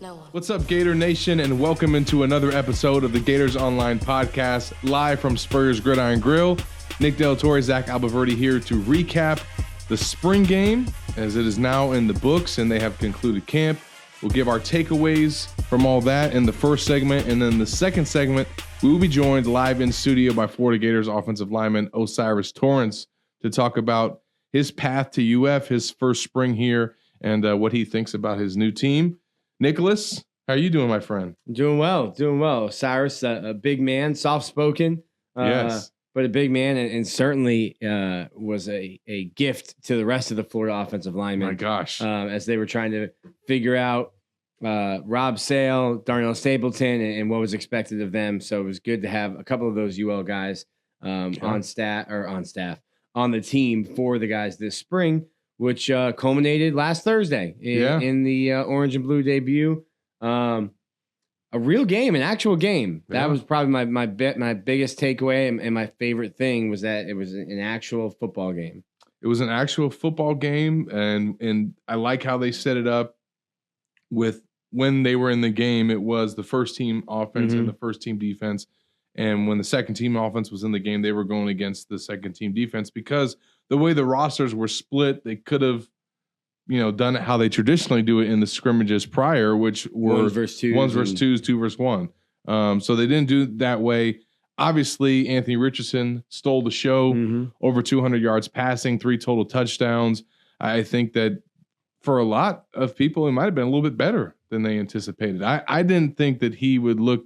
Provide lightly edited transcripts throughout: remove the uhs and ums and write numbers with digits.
No one. What's up, Gator Nation, and welcome into another episode of the Gators Online Podcast, live from Spurrier's Gridiron Grill. Nick Torre, Zach Abolverdi here to recap the spring game, as it is now in the books and they have concluded camp. We'll give our takeaways from all that in the first segment, and then the second segment, we will be joined live in studio by Florida Gators offensive lineman O'Cyrus Torrence to talk about his path to UF, his first spring here, and what he thinks about his new team. Nicholas, how are you doing, my friend? Doing well. Cyrus, a big man, soft-spoken, Yes, but a big man, and certainly was a gift to the rest of the Florida offensive linemen. my gosh. As they were trying to figure out Rob Sale, Darnell Stapleton, and what was expected of them. So it was good to have a couple of those UL guys on the team for the guys this spring, which culminated last Thursday in the orange and blue debut. A real game, an actual game. Yeah. That was probably my biggest takeaway, and my favorite thing was that it was an actual football game. It was an actual football game, and I like how they set it up with when they were in the game, it was the first team offense and the first team defense. And when the second team offense was in the game, they were going against the second team defense because the way the rosters were split, they could have, done it how they traditionally do it in the scrimmages prior, which were Ones versus twos, 2 versus 1. So they didn't do it that way. Obviously, Anthony Richardson stole the show, over 200 yards passing, 3 total touchdowns. I think that for a lot of people, it might have been a little bit better than they anticipated. I didn't think that he would look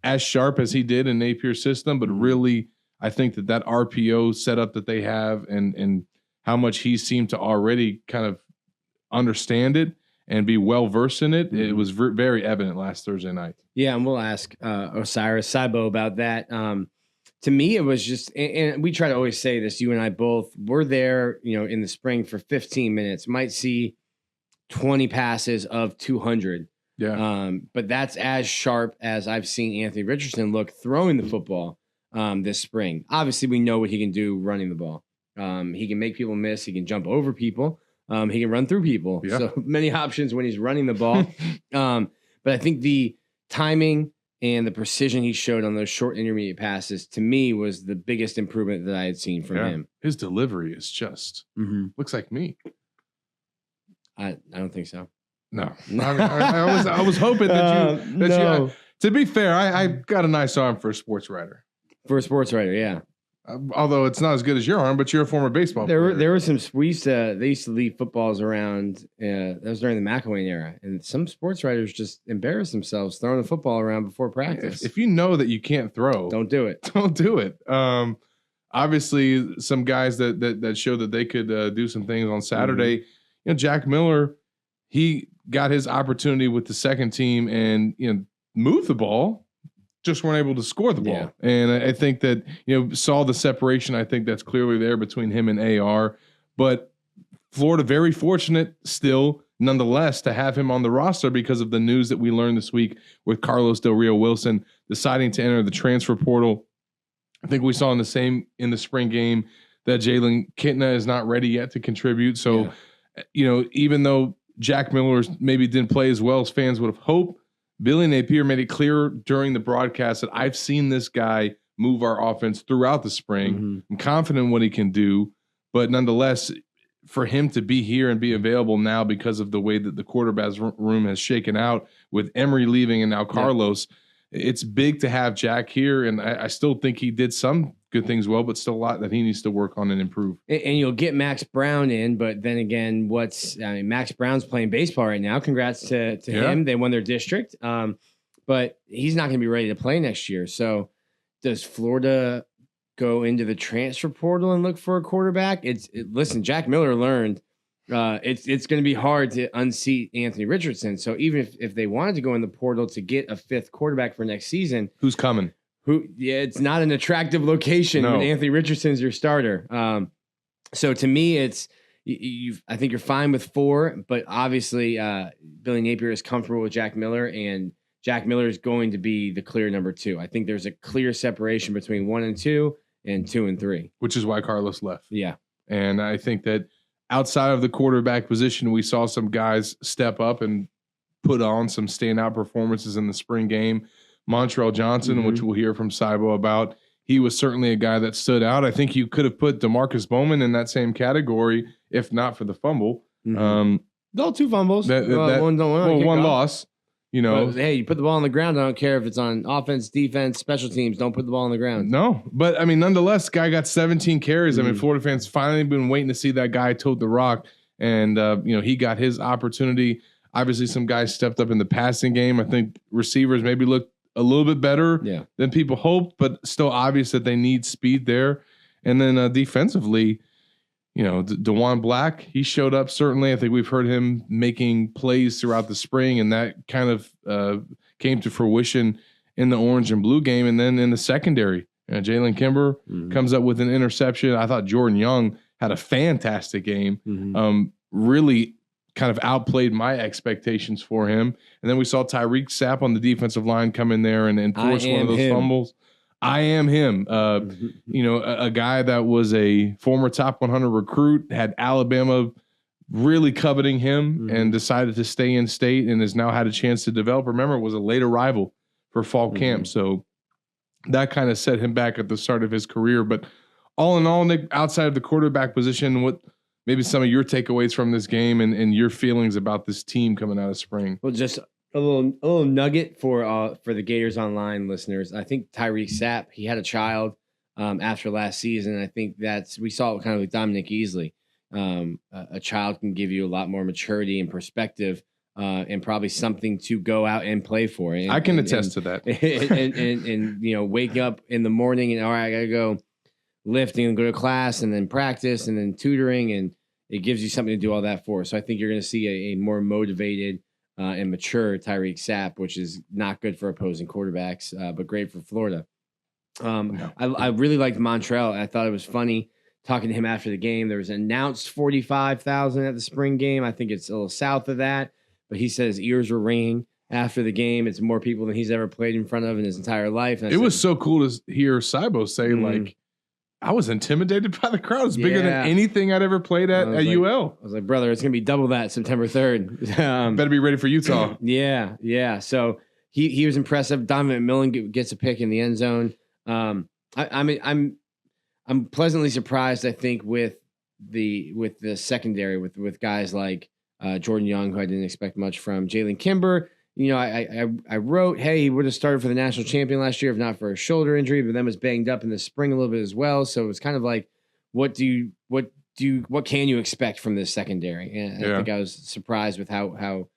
as sharp as he did in Napier's system, but really, I think that RPO setup that they have and how much he seemed to already kind of understand it and be well-versed in it, it was very evident last Thursday night. Yeah, and we'll ask O'Cyrus Saibo about that. To me, it was just, and we try to always say this, you and I both, we're there, in the spring for 15 minutes, might see 20 passes of 200. Yeah. But that's as sharp as I've seen Anthony Richardson look throwing the football this spring. Obviously, we know what he can do running the ball. He can make people miss. He can jump over people. He can run through people. Yeah. So many options when he's running the ball. But I think the timing and the precision he showed on those short intermediate passes, to me, was the biggest improvement that I had seen from him. His delivery is just looks like me. I don't think so. No, I was hoping that you. To be fair, I got a nice arm for a sports writer. For a sports writer, yeah. Although it's not as good as your arm, but you're a former baseball player. There were some. They used to leave footballs around. That was during the McElwain era, and some sports writers just embarrass themselves throwing the football around before practice. If you know that you can't throw, don't do it. Don't do it. Obviously, some guys that showed that they could do some things on Saturday. Jack Miller, he got his opportunity with the second team and moved the ball, just weren't able to score the ball. Yeah. And I think that saw the separation. I think that's clearly there between him and AR. But Florida very fortunate still, nonetheless, to have him on the roster because of the news that we learned this week with Carlos Del Rio Wilson deciding to enter the transfer portal. I think we saw in the spring game that Jalen Kitna is not ready yet to contribute. So, even though Jack Miller maybe didn't play as well as fans would have hoped, Billy Napier made it clear during the broadcast that I've seen this guy move our offense throughout the spring. I'm confident in what he can do, but nonetheless, for him to be here and be available now because of the way that the quarterback's room has shaken out with Emory leaving and now Carlos, it's big to have Jack here, and I still think he did some good things well, but still a lot that he needs to work on and improve. And you'll get Max Brown in, but then again, Max Brown's playing baseball right now. Congrats to him. They won their district, but he's not going to be ready to play next year. So does Florida go into the transfer portal and look for a quarterback? Listen, Jack Miller learned it's going to be hard to unseat Anthony Richardson. So even if they wanted to go in the portal to get a fifth quarterback for next season, who's coming? It's not an attractive location when Anthony Richardson's your starter. So to me, I think you're fine with 4, but obviously Billy Napier is comfortable with Jack Miller, and Jack Miller is going to be the clear number 2. I think there's a clear separation between 1 and 2 and 2 and 3. Which is why Carlos left. Yeah. And I think that outside of the quarterback position, we saw some guys step up and put on some standout performances in the spring game. Montrell Johnson, which we'll hear from Cybo about, he was certainly a guy that stood out. I think you could have put DeMarcus Bowman in that same category if not for the fumble. No, 2 fumbles. One loss. You know, but, hey, you put the ball on the ground. I don't care if it's on offense, defense, special teams. Don't put the ball on the ground. No, but I mean, nonetheless, guy got 17 carries. I mean, Florida fans finally been waiting to see that guy tote the rock, and you know, he got his opportunity. Obviously, some guys stepped up in the passing game. I think receivers maybe looked a little bit better than people hoped, but still obvious that they need speed there. And then defensively, you know, DeJuan Black, he showed up certainly. I think we've heard him making plays throughout the spring, and that kind of came to fruition in the orange and blue game. And then in the secondary, Jalen Kimber comes up with an interception. I thought Jordan Young had a fantastic game, really kind of outplayed my expectations for him. And then we saw Tyreek Sapp on the defensive line come in there and force one of those fumbles. I am him. You know, a guy that was a former top 100 recruit, had Alabama really coveting him and decided to stay in state and has now had a chance to develop. Remember, it was a late arrival for fall camp. So that kind of set him back at the start of his career. But all in all, Nick, outside of the quarterback position, what maybe some of your takeaways from this game and your feelings about this team coming out of spring? Well, just a little nugget for the Gators Online listeners. I think Tyreek Sapp, he had a child after last season. I think we saw it kind of with Dominic Easley. A child can give you a lot more maturity and perspective, and probably something to go out and play for. And, I can attest to that. And you know, wake up in the morning and all right, I gotta go lifting and go to class and then practice and then tutoring, and it gives you something to do all that for. So I think you're going to see a more motivated and mature Tyreek Sapp, which is not good for opposing quarterbacks, but great for Florida. I really liked Montrell. I thought it was funny talking to him after the game. There was announced 45,000 at the spring game. I think it's a little south of that, but he said his ears were ringing after the game. It's more people than he's ever played in front of in his entire life. And it was so cool to hear Cybo say, like, I was intimidated by the crowd. It was bigger than anything I'd ever played at UL. I was like, brother, it's going to be double that September 3rd. Better be ready for Utah. Yeah. So he was impressive. Donovan McMillan gets a pick in the end zone. I'm pleasantly surprised, I think, with the secondary with guys like Jordan Young, who I didn't expect much from. Jalen Kimber, you know, I wrote, hey, he would have started for the national champion last year if not for a shoulder injury, but then was banged up in the spring a little bit as well. So it's kind of like, what can you expect from this secondary? And I think I was surprised with how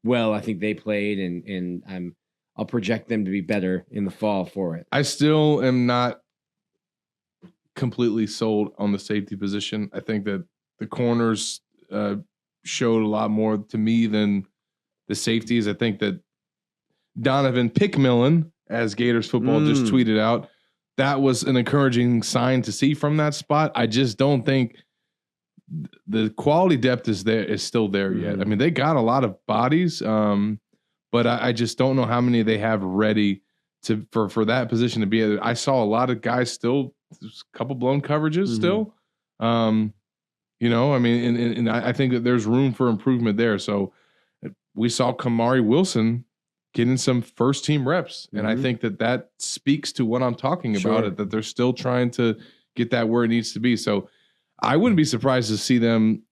well I think they played, and I'll project them to be better in the fall for it. I still am not completely sold on the safety position. I think that the corners showed a lot more to me than the safeties. I think that Donovan Pickmillan, as Gators football just tweeted out, that was an encouraging sign to see from that spot. I just don't think the quality depth is still there yet. I mean, they got a lot of bodies, but I just don't know how many they have ready for that position to be. I saw a lot of guys still, a couple blown coverages still. You know, I mean, and I think that there's room for improvement there. So we saw Kamari Wilson getting some first team reps. And I think that speaks to what I'm talking about, that they're still trying to get that where it needs to be. So I wouldn't be surprised to see them,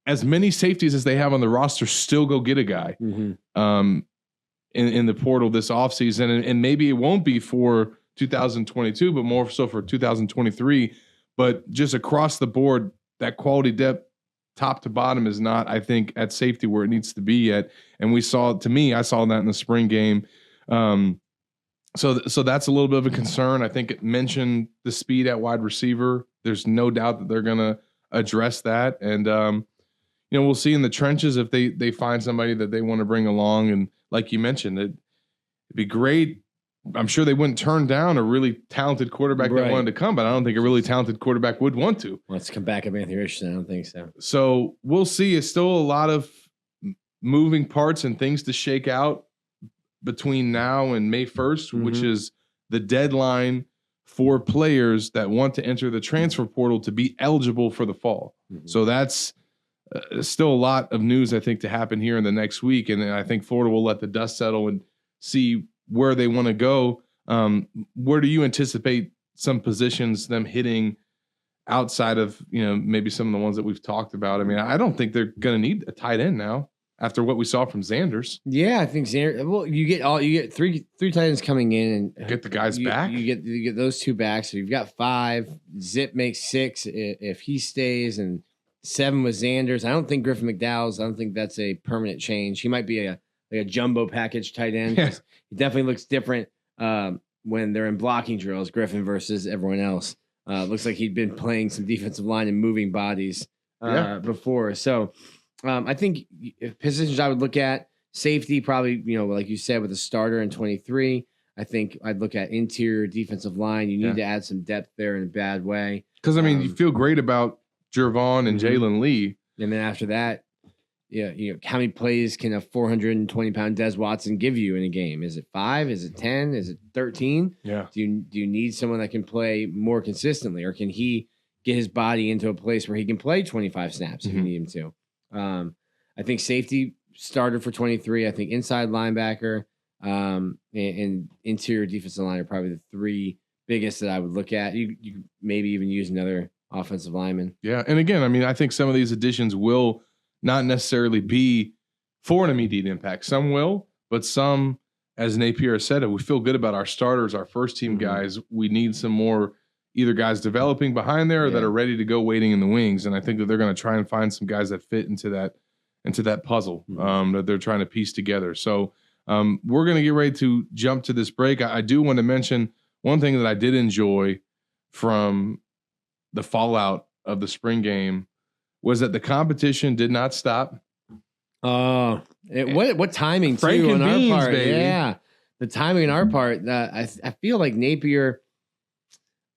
as many safeties as they have on the roster, still go get a guy in the portal this offseason. And maybe it won't be for 2022, but more so for 2023. But just across the board, that quality depth, top to bottom, is not, I think, at safety where it needs to be yet. And I saw that in the spring game. So that's a little bit of a concern. I think it mentioned the speed at wide receiver. There's no doubt that they're going to address that. And, you know, we'll see in the trenches if they find somebody that they want to bring along. And like you mentioned, it'd be great. I'm sure they wouldn't turn down a really talented quarterback that wanted to come, but I don't think a really talented quarterback would want to. Let's come back at Anthony Richardson. I don't think so. So we'll see. It's still a lot of moving parts and things to shake out between now and May 1st, which is the deadline for players that want to enter the transfer portal to be eligible for the fall. So that's still a lot of news, I think, to happen here in the next week. And I think Florida will let the dust settle and see where they want to go. Where do you anticipate some positions them hitting outside of, maybe some of the ones that we've talked about? I mean, I don't think they're going to need a tight end now after what we saw from Xanders. Yeah, I think Xanders. Well, you get three tight ends coming in and get the guys back. You get those two back, so you've got 5. Zip makes 6 if he stays, and 7 with Xanders. I don't think Griffin McDowell's. I don't think that's a permanent change. He might be a jumbo package tight end. Yeah. He definitely looks different when they're in blocking drills. Griffin versus everyone else. Looks like he'd been playing some defensive line and moving bodies before. So I think positions I would look at, safety probably, like you said, with a starter in 23. I think I'd look at interior defensive line. You need to add some depth there in a bad way. Because, you feel great about Jervon and Jalen Lee. And then after that, how many plays can a 420-pound Des Watson give you in a game? Is it 5? Is it 10? Is it 13? Yeah. Do you need someone that can play more consistently, or can he get his body into a place where he can play 25 snaps if you need him to? I think safety started for 23. I think inside linebacker and interior defensive line are probably the 3 biggest that I would look at. You maybe even use another offensive lineman. Yeah, and again, I think some of these additions will not necessarily be for an immediate impact. Some will, but some, as Napier said, we feel good about our starters, our first team guys. We need some more either guys developing behind there or that are ready to go waiting in the wings. And I think that they're going to try and find some guys that fit into that puzzle that they're trying to piece together. So we're going to get ready to jump to this break. I do want to mention one thing that I did enjoy from the fallout of the spring game was that the competition did not stop. What timing Frank too and on beans, our part? baby. Yeah, the timing on our part. I feel like Napier.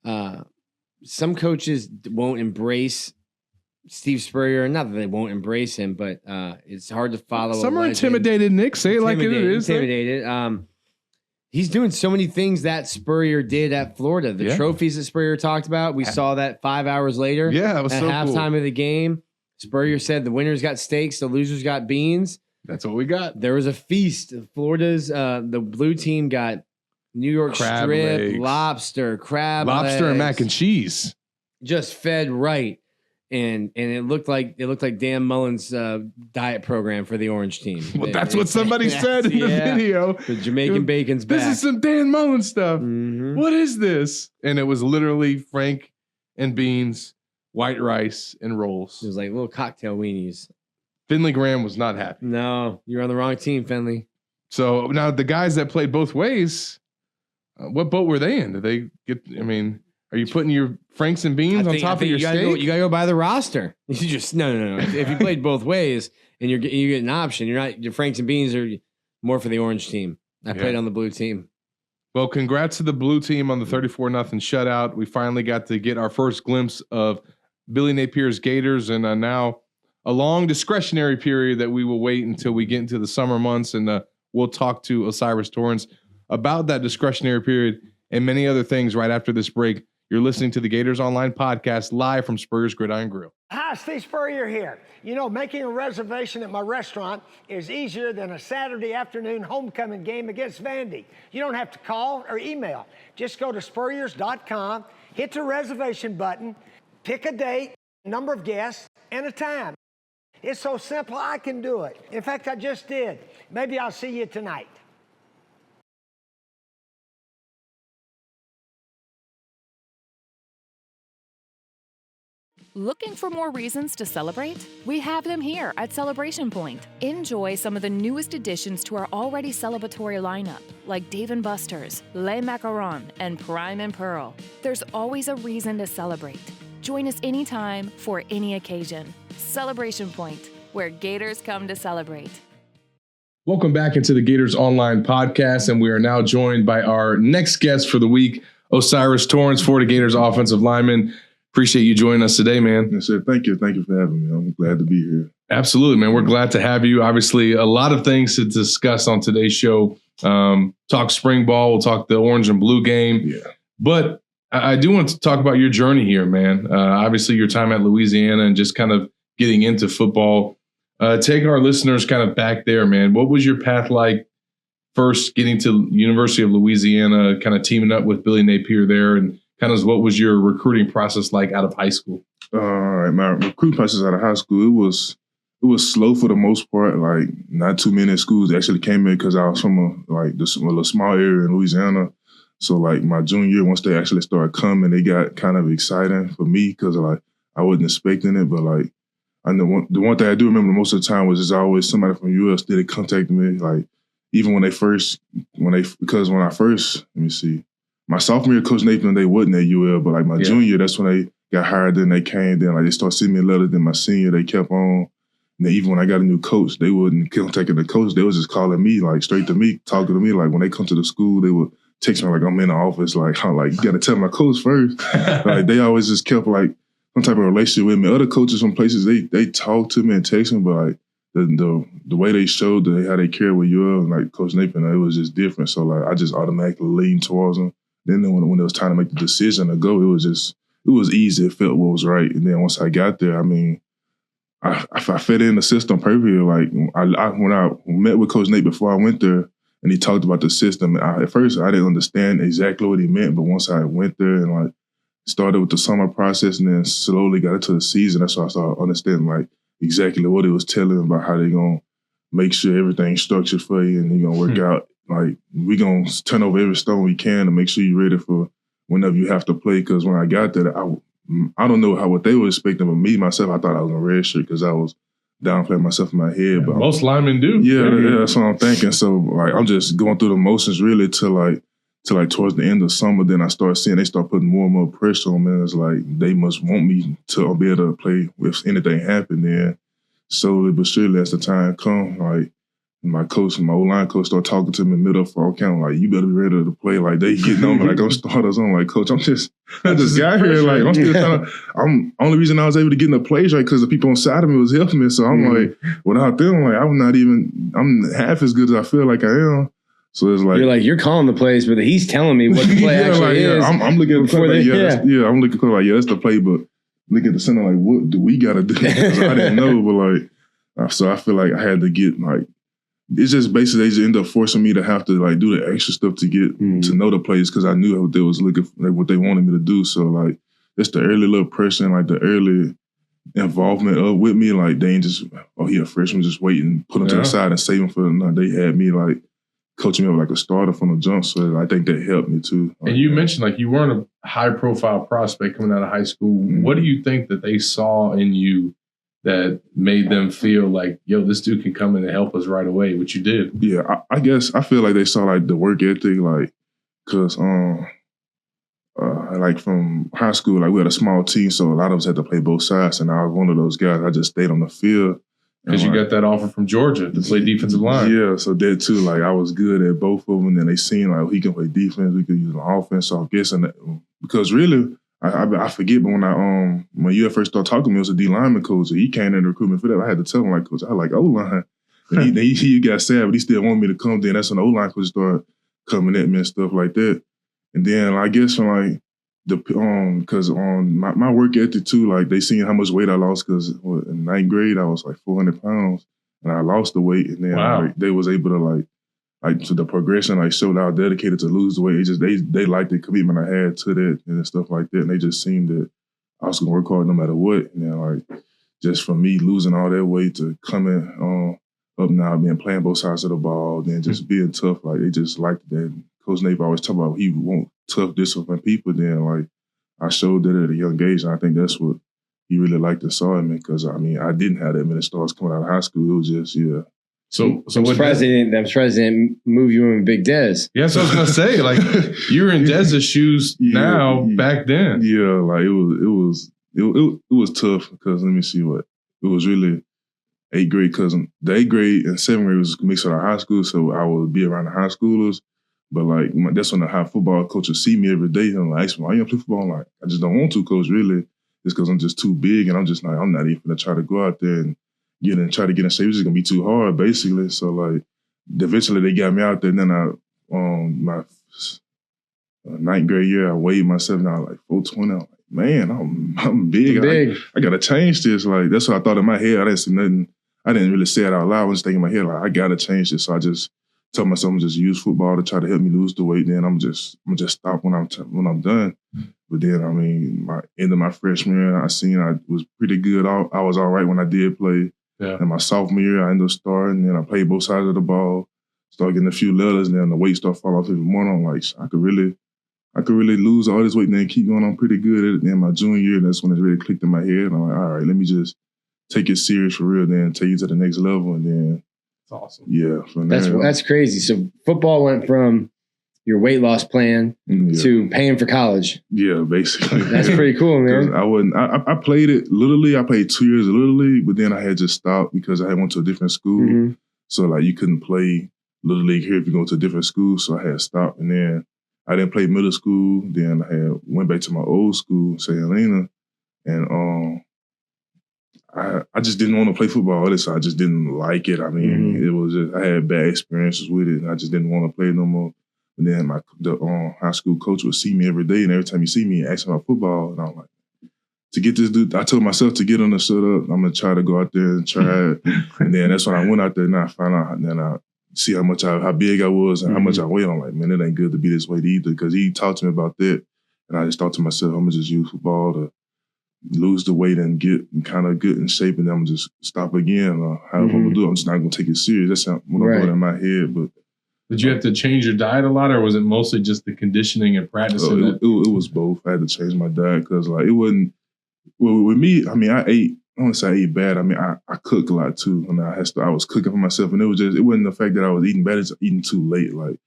Some coaches won't embrace Steve Spurrier. Not that they won't embrace him, but it's hard to follow. Some are intimidated, Nick. Say it like it is. Intimidated. He's doing so many things that Spurrier did at Florida. The trophies that Spurrier talked about, we saw that 5 hours later. Yeah, it was at so halftime cool. of the game. Spurrier said the winners got steaks, the losers got beans. That's what we got. There was a feast. Florida's the blue team got New York Crab strip, legs. lobster, crab Lobster legs, and mac and cheese. just fed right. And it looked like Dan Mullen's diet program for the Orange team. Well, that's what somebody said in the video. The Jamaican bacon's back. This is some Dan Mullen stuff. Mhm. What is this? And it was literally Frank and beans, white rice, and rolls. It was like little cocktail weenies. Finley Graham was not happy. No, you're on the wrong team, Finley. So now the guys that played both ways, what boat were they in? Did they get? I mean, are you putting your Franks and beans on top of your steak? You gotta go by the roster. You just no. If you played both ways and you get an option, your Franks and beans are more for the orange team. I played on the blue team. Well, congrats to the blue team on the 34-0 shutout. We finally got to get our first glimpse of Billy Napier's Gators, and now a long discretionary period that we will wait until we get into the summer months, and we'll talk to O'Cyrus Torrence about that discretionary period and many other things right after this break. You're listening to the Gators Online Podcast live from Spurrier's Gridiron Grill. Hi, Steve Spurrier here. You know, making a reservation at my restaurant is easier than a Saturday afternoon homecoming game against Vandy. You don't have to call or email. Just go to spurriers.com, hit the reservation button, pick a date, number of guests, and a time. It's so simple, I can do it. In fact, I just did. Maybe I'll see you tonight. Looking for more reasons to celebrate? We have them here at Celebration Point. Enjoy some of the newest additions to our already celebratory lineup, like Dave & Buster's, Les Macarons, and Prime and Pearl. There's always a reason to celebrate. Join us anytime for any occasion. Celebration Point, where Gators come to celebrate. Welcome back into the Gators Online Podcast, and we are now joined by our next guest for the week, O'Cyrus Torrence, Florida Gators offensive lineman. Appreciate you joining us today, man. Yes, sir. Thank you. Thank you for having me. I'm glad to be here. Absolutely, man. We're glad to have you. Obviously, a lot of things to discuss on today's show. Talk spring ball. We'll talk the orange and blue game. Yeah. But I do want to talk about your journey here, man. Obviously, your time at Louisiana and just kind of getting into football. Take our listeners kind of back there, man. What was your path like first getting to University of Louisiana, kind of teaming up with Billy Napier there, and kind of what was your recruiting process like out of high school? My recruiting process out of high school, it was slow for the most part. Like, not too many schools actually came in because I was from a small area in Louisiana. So like my junior year, once they actually started coming, they got kind of exciting for me because like I wasn't expecting it. But like I know the one thing I do remember most of the time was there's always somebody from US that contacted me. Like even when I first, let me see, my sophomore year, Coach Nathan, they wasn't at UL, but like my junior year, that's when they got hired. Then they came. Then like they started sending me letters. Then my senior, they kept on. And then even when I got a new coach, they wouldn't contacting the coach. They was just calling me, like straight to me, talking to me. Like when they come to the school, they would text me like I'm in the office. Like I'm like, you got to tell my coach first. Like they always just kept like some type of relationship with me. Other coaches from places they talk to me and text me, but like the way they showed how they cared with you and like Coach Nathan, it was just different. So like I just automatically leaned towards them. Then when it was time to make the decision to go, it was easy. It felt what was right. And then once I got there, I mean, I fit in the system perfectly. Like when I met with Coach Nate before I went there, and he talked about the system. At first, I didn't understand exactly what he meant, but once I went there and like started with the summer process, and then slowly got into the season, that's why I started understanding like exactly what he was telling about how they're gonna make sure everything's structured for you, and you're gonna work out. Like we gonna turn over every stone we can to make sure you're ready for whenever you have to play. Because when I got there, I don't know what they were expecting, but me, myself, I thought I was going to redshirt because I was downplaying myself in my head. Yeah, but most linemen do. Yeah, that's what I'm thinking. So like I'm just going through the motions really till like towards the end of summer. Then I start seeing they start putting more and more pressure on me. It's like they must want me to be able to play if anything happened. Then slowly but surely as the time come, like my O-line coach started talking to me in the middle of fall count, like, you better be ready to play. Like, they getting on me like I'm starters. I'm like, Coach, I just got here. Like, I'm still trying to, only reason I was able to get in the plays right because the people on side of me was helping me. So I'm like, without them, like, I'm half as good as I feel like I am. So it's like you're calling the plays, but he's telling me what the play actually is. I'm looking at the play like, I'm looking like, that's the play, but look at the center like, what do we got to do? Because I didn't know, but like, so I feel like I had to get like, it's just basically they just end up forcing me to have to like do the extra stuff to get to know the plays because I knew what they was looking for, like what they wanted me to do. So like it's the early little pressure and like the early involvement with me. Like they ain't just he a freshman, just waiting, put him to the side and save him for the night. They had me like coaching me up like a starter from the jump. So I think that helped me too. And you mentioned like you weren't a high profile prospect coming out of high school. What do you think that they saw in you that made them feel like, yo, this dude can come in and help us right away, which you did? Yeah, I guess I feel like they saw like the work ethic, like, cause like from high school, like we had a small team, so a lot of us had to play both sides, and I was one of those guys. I just stayed on the field. Because you got that offer from Georgia to play defensive line. Yeah, so that too, like I was good at both of them, and then they seen like he can play defense, we could use an offense. So I'm guessing that, because really, I forget, but when you first started talking to me, it was a D lineman coach. So he came in recruitment for that. I had to tell him, like, Coach, I like O-line. And he got sad, but he still wanted me to come. Then that's when the O-line coach started coming at me and stuff like that. And then I guess from like because my work ethic too, like they seen how much weight I lost because in ninth grade I was like 400 pounds and I lost the weight. And then like, they was able to like to the progression, like showed how dedicated to lose the weight. It just they liked the commitment I had to that and stuff like that. And they just seen that I was gonna work hard no matter what. And then like just from me losing all that weight to coming up now, being playing both sides of the ball, then just being tough, like they just liked that. Coach Nate always talk about he want tough, disciplined people. Then like I showed that at a young age, and I think that's what he really liked and saw in me. Because I mean, I didn't have that many stars coming out of high school. It was just So what that president move you in Big Dez? Yeah, so I was gonna say, like, you're in Dez's shoes now. Back then, yeah, like it was tough because let me see what it was really 8th grade. Because the 8th grade and 7th grade was mixed with our high school, so I would be around the high schoolers. But like that's when the high football coaches see me every day and like, ask me, why you don't play football? I'm like, I just don't want to, coach. Really, it's because I'm just too big, and I'm just like, I'm not even gonna try to go out there and try to get in shape. It's just gonna be too hard, basically. So like, eventually they got me out there. And then ninth grade year, I weighed myself now like 420. I'm like, man, I'm big. I gotta change this. Like that's what I thought in my head. I didn't say nothing. I didn't really say it out loud. I was thinking in my head like I gotta change this. So I just told myself I'm just use football to try to help me lose the weight. Then I'm just stop when I'm done. But then I mean, my end of my freshman year, I was pretty good. I was all right when I did play. Yeah. And my sophomore year, I ended up starting. And I played both sides of the ball. Started getting a few letters, and then the weight started falling off even more. I'm like, I could really lose all this weight and then keep going on pretty good. And then my junior year, that's when it really clicked in my head. And I'm like, all right, let me just take it serious for real, then take it to the next level. And then, that's awesome. Yeah. That's crazy. So football went from your weight loss plan to paying for college. Yeah, basically. That's pretty cool, man. I played it Little League. I played 2 years of Little League, but then I had just stopped because I had went to a different school. Mm-hmm. So like you couldn't play Little League here if you go to a different school. So I had stopped, and then I didn't play middle school. Then I went back to my old school, St. Helena, and I just didn't want to play football. So I just didn't like it. I mean, it was just I had bad experiences with it, and I just didn't want to play no more. And then the high school coach would see me every day, and every time he see me, ask me about football, and I'm like, to get this dude, I told myself to get on the shut up. I'm gonna try to go out there and try it. And then that's when I went out there, and I found out, and then I see how big I was and how much I weighed. I'm like, man, it ain't good to be this weight either. Because he talked to me about that, and I just thought to myself, I'm gonna just use football to lose the weight and get kind of good in shape, and then I'm gonna just stop again. However I'm gonna do it, I'm just not gonna take it serious. That's what I'm going in my head. But did you have to change your diet a lot, or was it mostly just the conditioning and practicing? It was both. I had to change my diet because like it wasn't. Well, with me, I mean, I don't want to say I ate bad. I mean, I cook a lot too, and I was cooking for myself, and it wasn't the fact that I was eating bad; it's eating too late. Like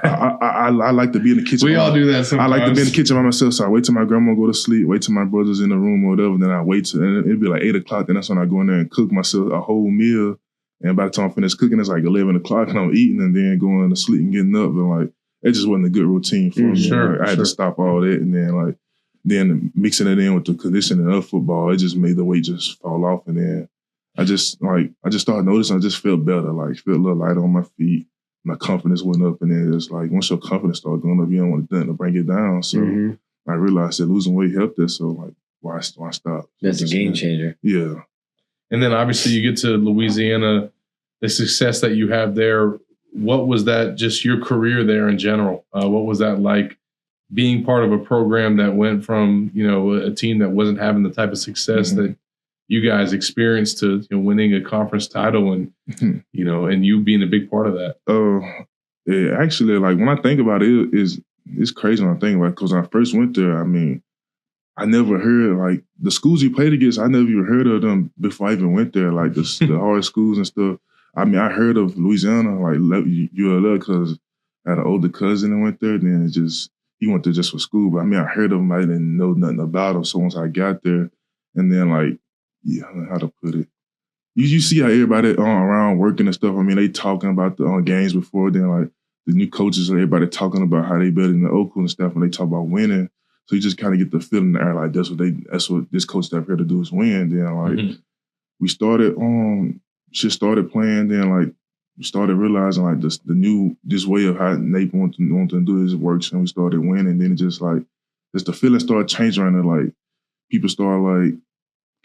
I like to be in the kitchen. We all do that sometimes. I like to be in the kitchen by myself, so I wait till my grandma go to sleep, wait till my brother's in the room or whatever, then I wait till and it'd be like 8 o'clock. Then that's when I go in there and cook myself a whole meal. And by the time I finish cooking, it's like 11 o'clock, and I'm eating, and then going to sleep and getting up, and like it just wasn't a good routine for me. Like, I had to stop all that, and then like. Then mixing it in with the conditioning of football, it just made the weight just fall off. And then I just started noticing I just felt better, like felt a little lighter on my feet. My confidence went up, and then it's like once your confidence starts going up, you don't want to bring it down. So I realized that losing weight helped us. So like, why stop? That's a game changer. Yeah. And then obviously you get to Louisiana, the success that you have there. What was that? Just your career there in general? What was that like? Being part of a program that went from, a team that wasn't having the type of success that you guys experienced to winning a conference title and, and you being a big part of that. Actually, like when I think about it, it's crazy when I think about it because when I first went there, I mean, I never heard like the schools you played against, I never even heard of them before I even went there, like the hard schools and stuff. I mean, I heard of Louisiana, like ULL, because I had an older cousin that went there, then he went there just for school, but I mean, I heard of him. I didn't know nothing about him. So once I got there, and then like, I don't know how to put it. You see how everybody around working and stuff. I mean, they talking about the games before. Then like the new coaches, everybody talking about how they better than the old school and stuff, and they talk about winning. So you just kind of get the feeling in the air like that's what this coach staff here to do is win. Then like we started started playing. Then like. We started realizing like this way of how Nate wanted to do his works, and we started winning. Then it just the feeling started changing, and like people started like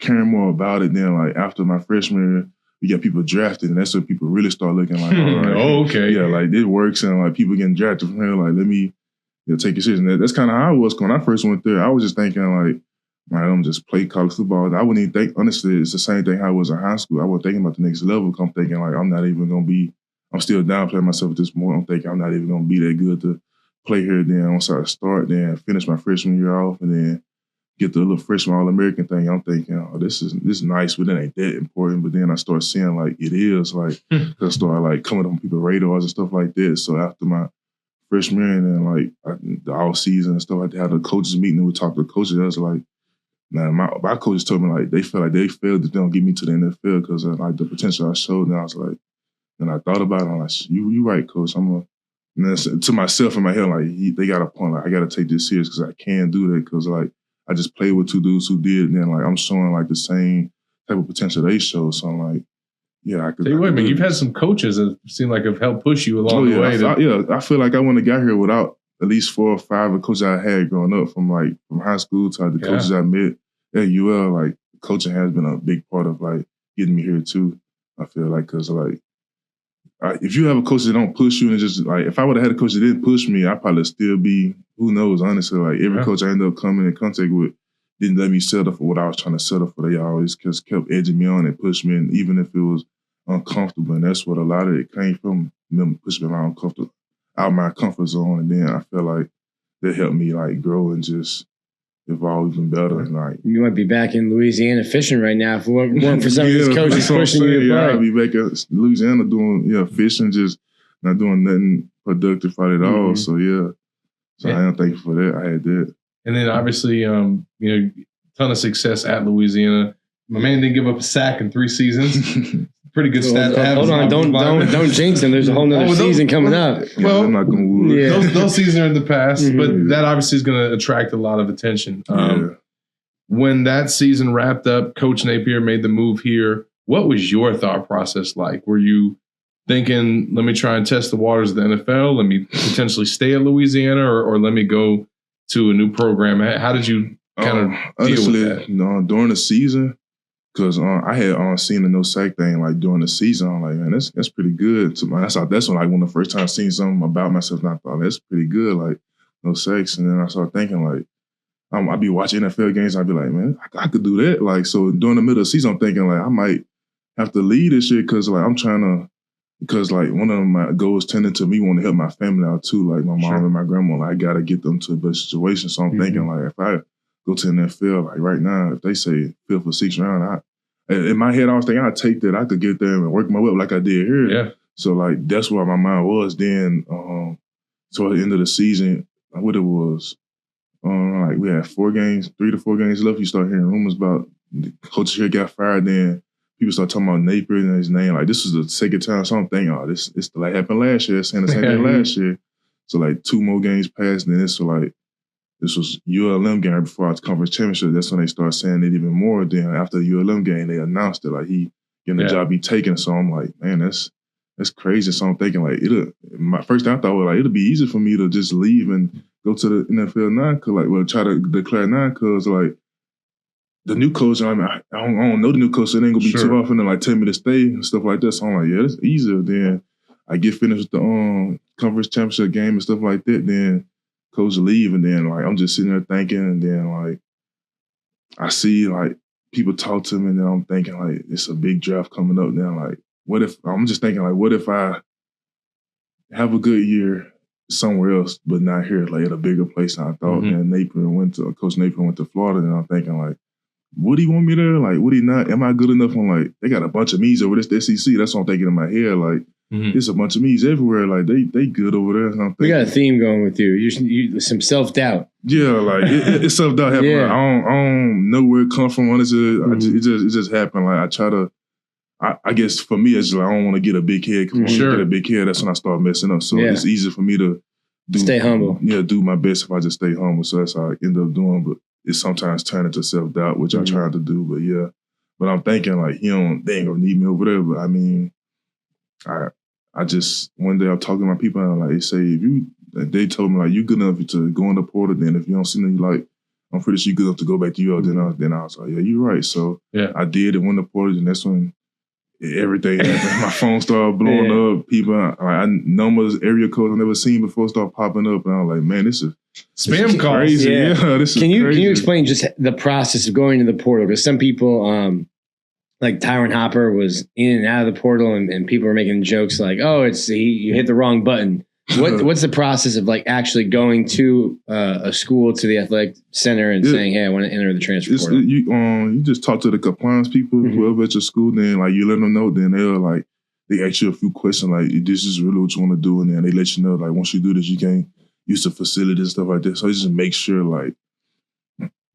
caring more about it. Then like after my freshman year, we got people drafted, and that's when people really start looking like, all right, okay, yeah, like it works, and like people getting drafted from here. Like let me take it serious. And that's kind of how I was when I first went there. I was just thinking like. I'm just play college football. I wouldn't even think, honestly, it's the same thing how I was in high school. I was thinking about the next level. I'm thinking, like, I'm still downplaying myself at this point. I'm thinking I'm not even going to be that good to play here. Then once I start, then finish my freshman year off, and then get the little freshman All-American thing, I'm thinking, oh, this is nice, but it ain't that important. But then I start seeing, like, it is, like, because I started, like, coming on people's radars and stuff like that. So after my freshman year and, like, the all-season and stuff like that, I had a coaches meeting, and we talked to the coaches. I was like, man, my coaches told me like they failed if they don't get me to the NFL because of like the potential I showed. And I was like, and I thought about it. I'm like, you right, coach. And then to myself in my head, like they got a point. Like I got to take this serious because I can do that because like I just played with two dudes who did, and then like I'm showing like the same type of potential they showed. So I'm like, yeah, I could. Wait a minute, you've had some coaches that seem like have helped push you along the way. I feel like I wouldn't have got here without at least 4 or 5 of coaches I had growing up from high school to the coaches I met at UL. Like coaching has been a big part of like getting me here too. I feel like because like if you have a coach that don't push you and just like if I would have had a coach that didn't push me, I'd probably still be who knows. Honestly, like every coach I ended up coming in contact with didn't let me settle for what I was trying to settle for. They always just kept edging me on and pushed me, and even if it was uncomfortable, and that's what a lot of it came from. Them pushing me out my comfort zone, and then I feel like that helped me like grow and just evolve even better. And like you might be back in Louisiana fishing right now if it weren't for some of these coaches pushing you. Yeah, I'll be back at Louisiana doing fishing, just not doing nothing productive at all. So I am thankful for that. I had that. And then obviously, ton of success at Louisiana. My man didn't give up a sack in 3 seasons. Pretty good stat to have. Hold on, don't jinx him. There's a whole nother season coming up. Well, I'm not gonna those seasons are in the past, but that obviously is going to attract a lot of attention. When that season wrapped up, Coach Napier made the move here. What was your thought process like? Were you thinking, let me try and test the waters of the NFL, let me potentially stay at Louisiana, or let me go to a new program? How did you kind of deal with that? During the season, because I had seen the no sack thing like during the season. I'm like, man, that's pretty good. That's when like one of the first time I seen something about myself, and I thought that's pretty good, like no sacks. And then I started thinking like, I'd be watching NFL games. I'd be like, man, I could do that. Like so during the middle of the season, I'm thinking like I might have to leave this shit because like I'm trying to. Because like one of my goals tended to me want to help my family out too, like my mom and my grandma. Like I gotta get them to a better situation. So I'm thinking like if I go to the NFL, like right now, if they say 5th or 6th round, in my head I was thinking I'd take that. I could get there and work my way up like I did here. Yeah. So like that's where my mind was. Then so at the end of the season, what it was, like we had 3 to 4 games left. You start hearing rumors about the coach here got fired. Then people start talking about Napier and his name. Like, this was the 2nd time. So I'm thinking, this like happened last year. Saying the same thing last year. So, like, 2 more games passed. And then this was ULM game before our conference championship. That's when they started saying it even more. Then after the ULM game, they announced it. Like, he getting the job he taking. So I'm like, man, that's crazy. So I'm thinking, like, my first thing I thought was, like, it'll be easy for me to just leave and go to the NFL now. Try to declare now because, like, the new coach, I don't know the new coach, so it ain't gonna be too often to like tell me to stay and stuff like that. So I'm like, it's easier. Then I get finished with the conference championship game and stuff like that. Then coach leave, and then like I'm just sitting there thinking, and then like I see like people talk to me, and then I'm thinking like it's a big draft coming up. Then like, what if I have a good year somewhere else, but not here, like at a bigger place than I thought. And Coach Napier went to Florida, and I'm thinking like, would he want me there? Like, would he not? Am I good enough? I'm like, they got a bunch of me's over this, the SEC. That's what I'm thinking in my head. Like, there's a bunch of me's everywhere. Like, they good over there. And I'm thinking, we got a theme going with you. You some self-doubt. Yeah, like, it's self-doubt happening. Yeah. Like, I don't know where it come from. Honestly, it just happened. Like, I try to, I guess for me, it's like, I don't want to get a big head. Because when I get a big head, that's when I start messing up. So it's easy for me to stay humble. Yeah, do my best if I just stay humble. So that's how I end up doing. But it sometimes turns into self-doubt, which I try to do, but I'm thinking like, they ain't gonna need me over there. But I mean, I just, one day I'm talking to my people and I'm like, they told me like, you good enough to go in the portal, then if you don't see me, like, I'm pretty sure you good enough to go back to UL. Then I was like, yeah, you're right. So I did and went to portal, and that's when everything happened. My phone started blowing up. People, numbers, area codes I've never seen before start popping up, and I'm like, man, this is spam calls. Crazy. Yeah, this is Can crazy. you explain just the process of going to the portal? Because some people, like Tyron Hopper, was in and out of the portal, and people were making jokes like, "Oh, you hit the wrong button." What's the process of like actually going to a school, to the athletic center, and saying, "Hey, I want to enter the transfer portal"? You just talk to the compliance people, whoever at your school. Then like you let them know. Then they ask you a few questions like, "This is really what you want to do," and then they let you know like, once you do this, you can't use the facilities and stuff like that. So just make sure like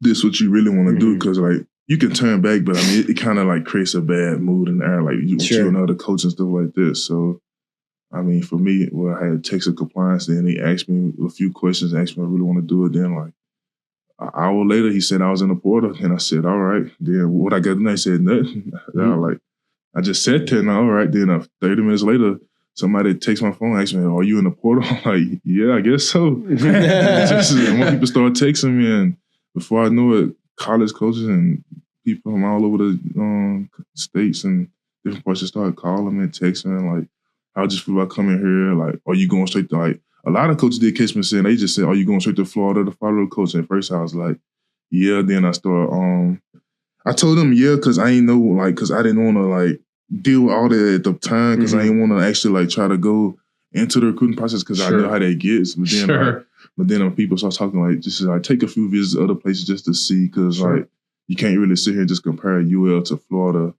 this is what you really want to do, because like you can turn back, but I mean it kind of like creates a bad mood in the air, like you know the coach and stuff like this. So I mean for me, I had to text a compliance, then he asked me a few questions, asked me if I really want to do it. Then like an hour later, he said I was in the portal, and I said, all right. Then what I got done, he said nothing. I just sat there, and all right. Then 30 minutes later, somebody takes my phone, asks me, "Are you in the portal?" I'm like, yeah, I guess so. More people start texting me, and before I knew it, college coaches and people from all over the states and different parts just started calling me and texting me, like, how just feel about coming here? Like, are you going straight to, like, a lot of coaches did catch me saying, they just said, are you going straight to Florida to follow the coach? And at first I was like, yeah. Then I started, I told them, yeah, because I ain't know, like, because I didn't want to, like, deal with all that at the time, because I didn't want to actually, like, try to go into the recruiting process, because I know how that gets. But then, but then when people start talking, like, just like, take a few visits to other places just to see, because, like, you can't really sit here and just compare UL to Florida,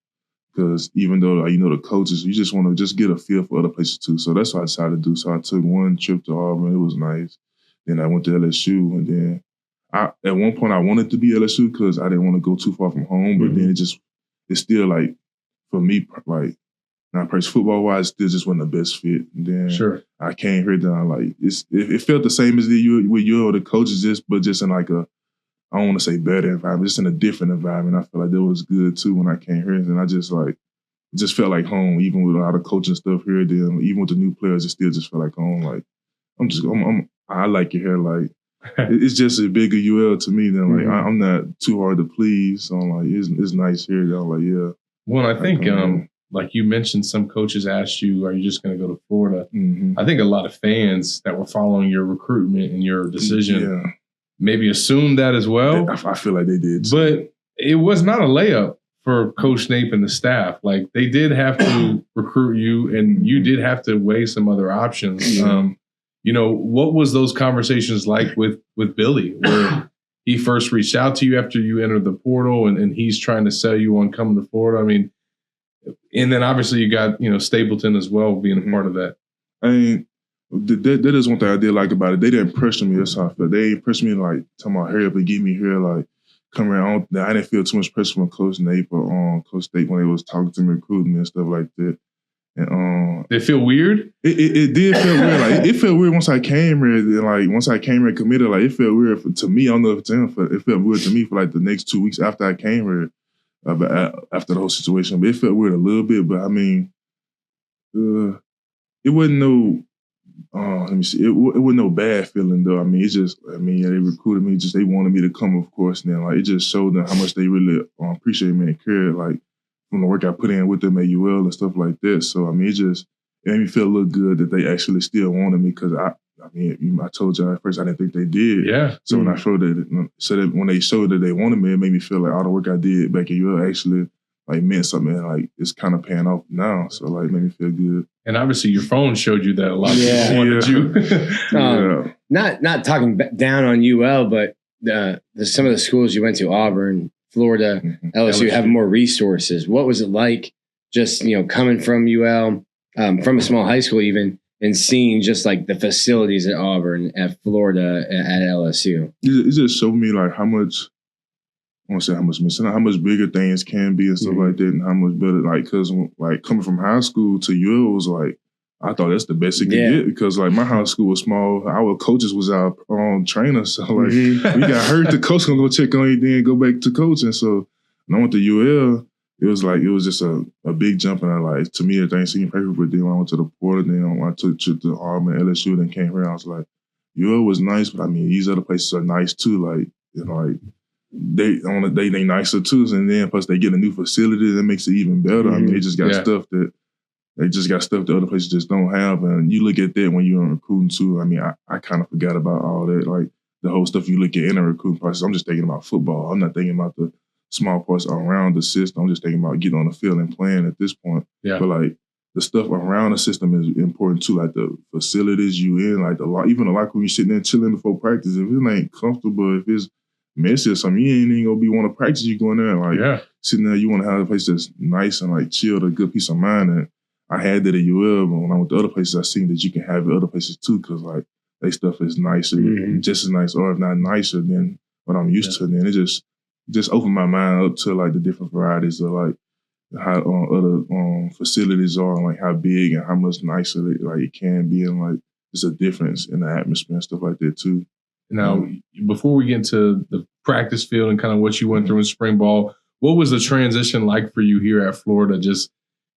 because even though, like, you know, the coaches, you just want to just get a feel for other places too. So that's what I decided to do. So I took one trip to Auburn. It was nice. Then I went to LSU, and then at one point I wanted to be LSU because I didn't want to go too far from home. But then it's still, like, for me, like, not personally football wise, still just wasn't the best fit. And then I came here, then I, like, it felt the same as with you or the coaches, but just in, like, I don't want to say better environment, just in a different environment. I feel like that was good too when I came here. And I just, like, it just felt like home, even with a lot of coaching stuff here. Then even with the new players, it still just felt like home. Like, I like it here. Like, it's just a bigger UL to me. Then, like, I'm not too hard to please. So I'm like, it's nice here. Then I'm like, yeah. Well, I think, like you mentioned, some coaches asked you, are you just going to go to Florida? I think a lot of fans that were following your recruitment and your decision maybe assumed that as well. I feel like they did. But it was not a layup for Coach Nape and the staff. Like, they did have to recruit you, and you did have to weigh some other options. You know, what was those conversations like with Billy, where he first reached out to you after you entered the portal, and he's trying to sell you on coming to Florida? I mean, and then obviously you got, you know, Stapleton as well being a part of that. I mean, that is one thing I did like about it. They didn't pressure me. That's how I felt. They pressed me, like, talking about, hurry up and get me here, like, come around. I didn't feel too much pressure from Coach Nape or Coach State when they was talking to me, recruiting me and stuff like that. And did it feel weird? It did feel weird. Like, it felt weird once I came here. And, like, once I came here and committed, like, it felt weird to me. I don't know if it's him, but it felt weird to me for, like, the next 2 weeks after I came here, after the whole situation. But it felt weird a little bit. But I mean, it wasn't no. Let me see. It wasn't no bad feeling though. I mean, it's just. I mean, they recruited me. Just they wanted me to come, of course. And then, like, it just showed them how much they really appreciate me and care. Like, from the work I put in with them at UL and stuff like that. So I mean, it made me feel a little good that they actually still wanted me, because I mean, I told you at first I didn't think they did. Yeah. So when I showed that, when they showed that they wanted me, it made me feel like all the work I did back at UL actually, like, meant something. And, like, it's kind of paying off now. So, like, it made me feel good. And obviously your phone showed you that a lot of people wanted you. Not talking down on UL, but some of the schools you went to, Auburn, Florida, LSU, have more resources. What was it like just, you know, coming from UL, from a small high school even, and seeing just, like, the facilities at Auburn, at Florida, at LSU? It just showed me, like, how much, I won't say how much missing, how much bigger things can be and stuff like that, and how much better, like, because, like, coming from high school to UL was, like, I thought that's the best it could get, because, like, my high school was small. Our coaches was our trainers. So, like, we got hurt, the coach gonna go check on you, then go back to coaching. So when I went to UL, it was just a big jump. And, like, to me, everything seemed perfect. But then when I went to the portal, then when I took a trip to Auburn, LSU, then came here, I was like, UL was nice, but I mean, these other places are nice too. Like, you know, like, they nicer too. And then plus they get a new facility that makes it even better. I mean, they just got stuff that other places just don't have. And you look at that when you're in recruiting too. I mean, I kind of forgot about all that. Like, the whole stuff you look at in a recruiting process. I'm just thinking about football. I'm not thinking about the small parts around the system. I'm just thinking about getting on the field and playing at this point. Yeah. But, like, the stuff around the system is important too, like the facilities you in, like even the locker room you sitting there chilling before practice. If it ain't comfortable, if it's messy or something, you ain't even gonna be want to practice. You going there, like, sitting there, you want to have a place that's nice and, like, chilled, a good peace of mind. And I had that at UL, but when I went to other places, I seen that you can have it other places too, because, like, they stuff is nicer, just as nice, or if not nicer than what I'm used to. Then it just opened my mind up to, like, the different varieties of, like, how other facilities are, and, like, how big and how much nicer it can be, and, like, there's a difference in the atmosphere and stuff like that too. Now, before we get into the practice field and kind of what you went through in spring ball, what was the transition like for you here at Florida? Just,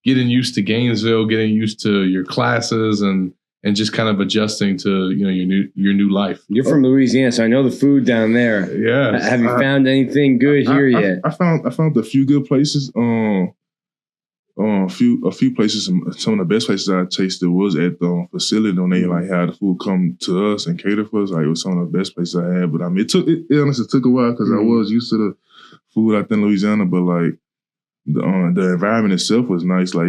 getting used to Gainesville, getting used to your classes, and just kind of adjusting to your new life. You're from Louisiana, so I know the food down there. Yeah. Have you found anything good here yet? I found a few good places. A few places. Some of the best places I tasted was at the facility when they like had the food come to us and cater for us. Like it was some of the best places I had. But I mean, it honestly took a while because I was used to the food out there in Louisiana. But like the environment itself was nice. Like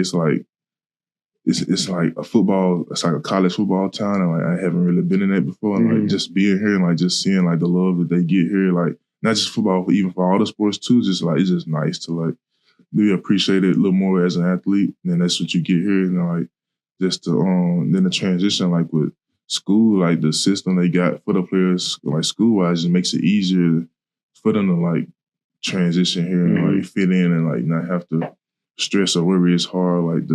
it's like a football. It's like a college football town, and like I haven't really been in that before. And like just being here and like just seeing like the love that they get here, like not just football, but even for all the sports too. Just like it's just nice to like really appreciate it a little more as an athlete. And that's what you get here, and like just then the transition like with school, like the system they got for the players, like school wise, just makes it easier for them to like transition here and like fit in and like not have to stress or worry as hard. Like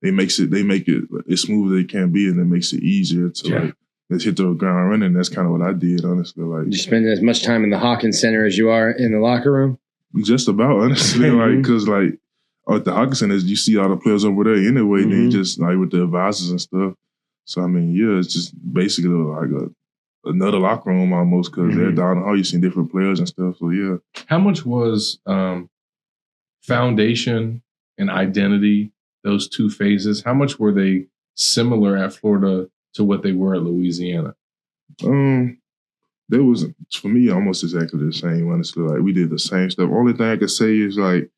they make it as smooth as it can be, and it makes it easier to like just hit the ground running. That's kind of what I did, honestly. Like you spend as much time in the Hawkins Center as you are in the locker room. Just about, honestly, like because like at the Hawkins Center, you see all the players over there anyway. Then you just like with the advisors and stuff. So I mean, yeah, it's just basically like another locker room almost because they're down the hall. You see different players and stuff. So yeah. How much was foundation and identity, those two phases? How much were they similar at Florida to what they were at Louisiana? There was, for me, almost exactly the same, honestly. Like, we did the same stuff. Only thing I could say is, like,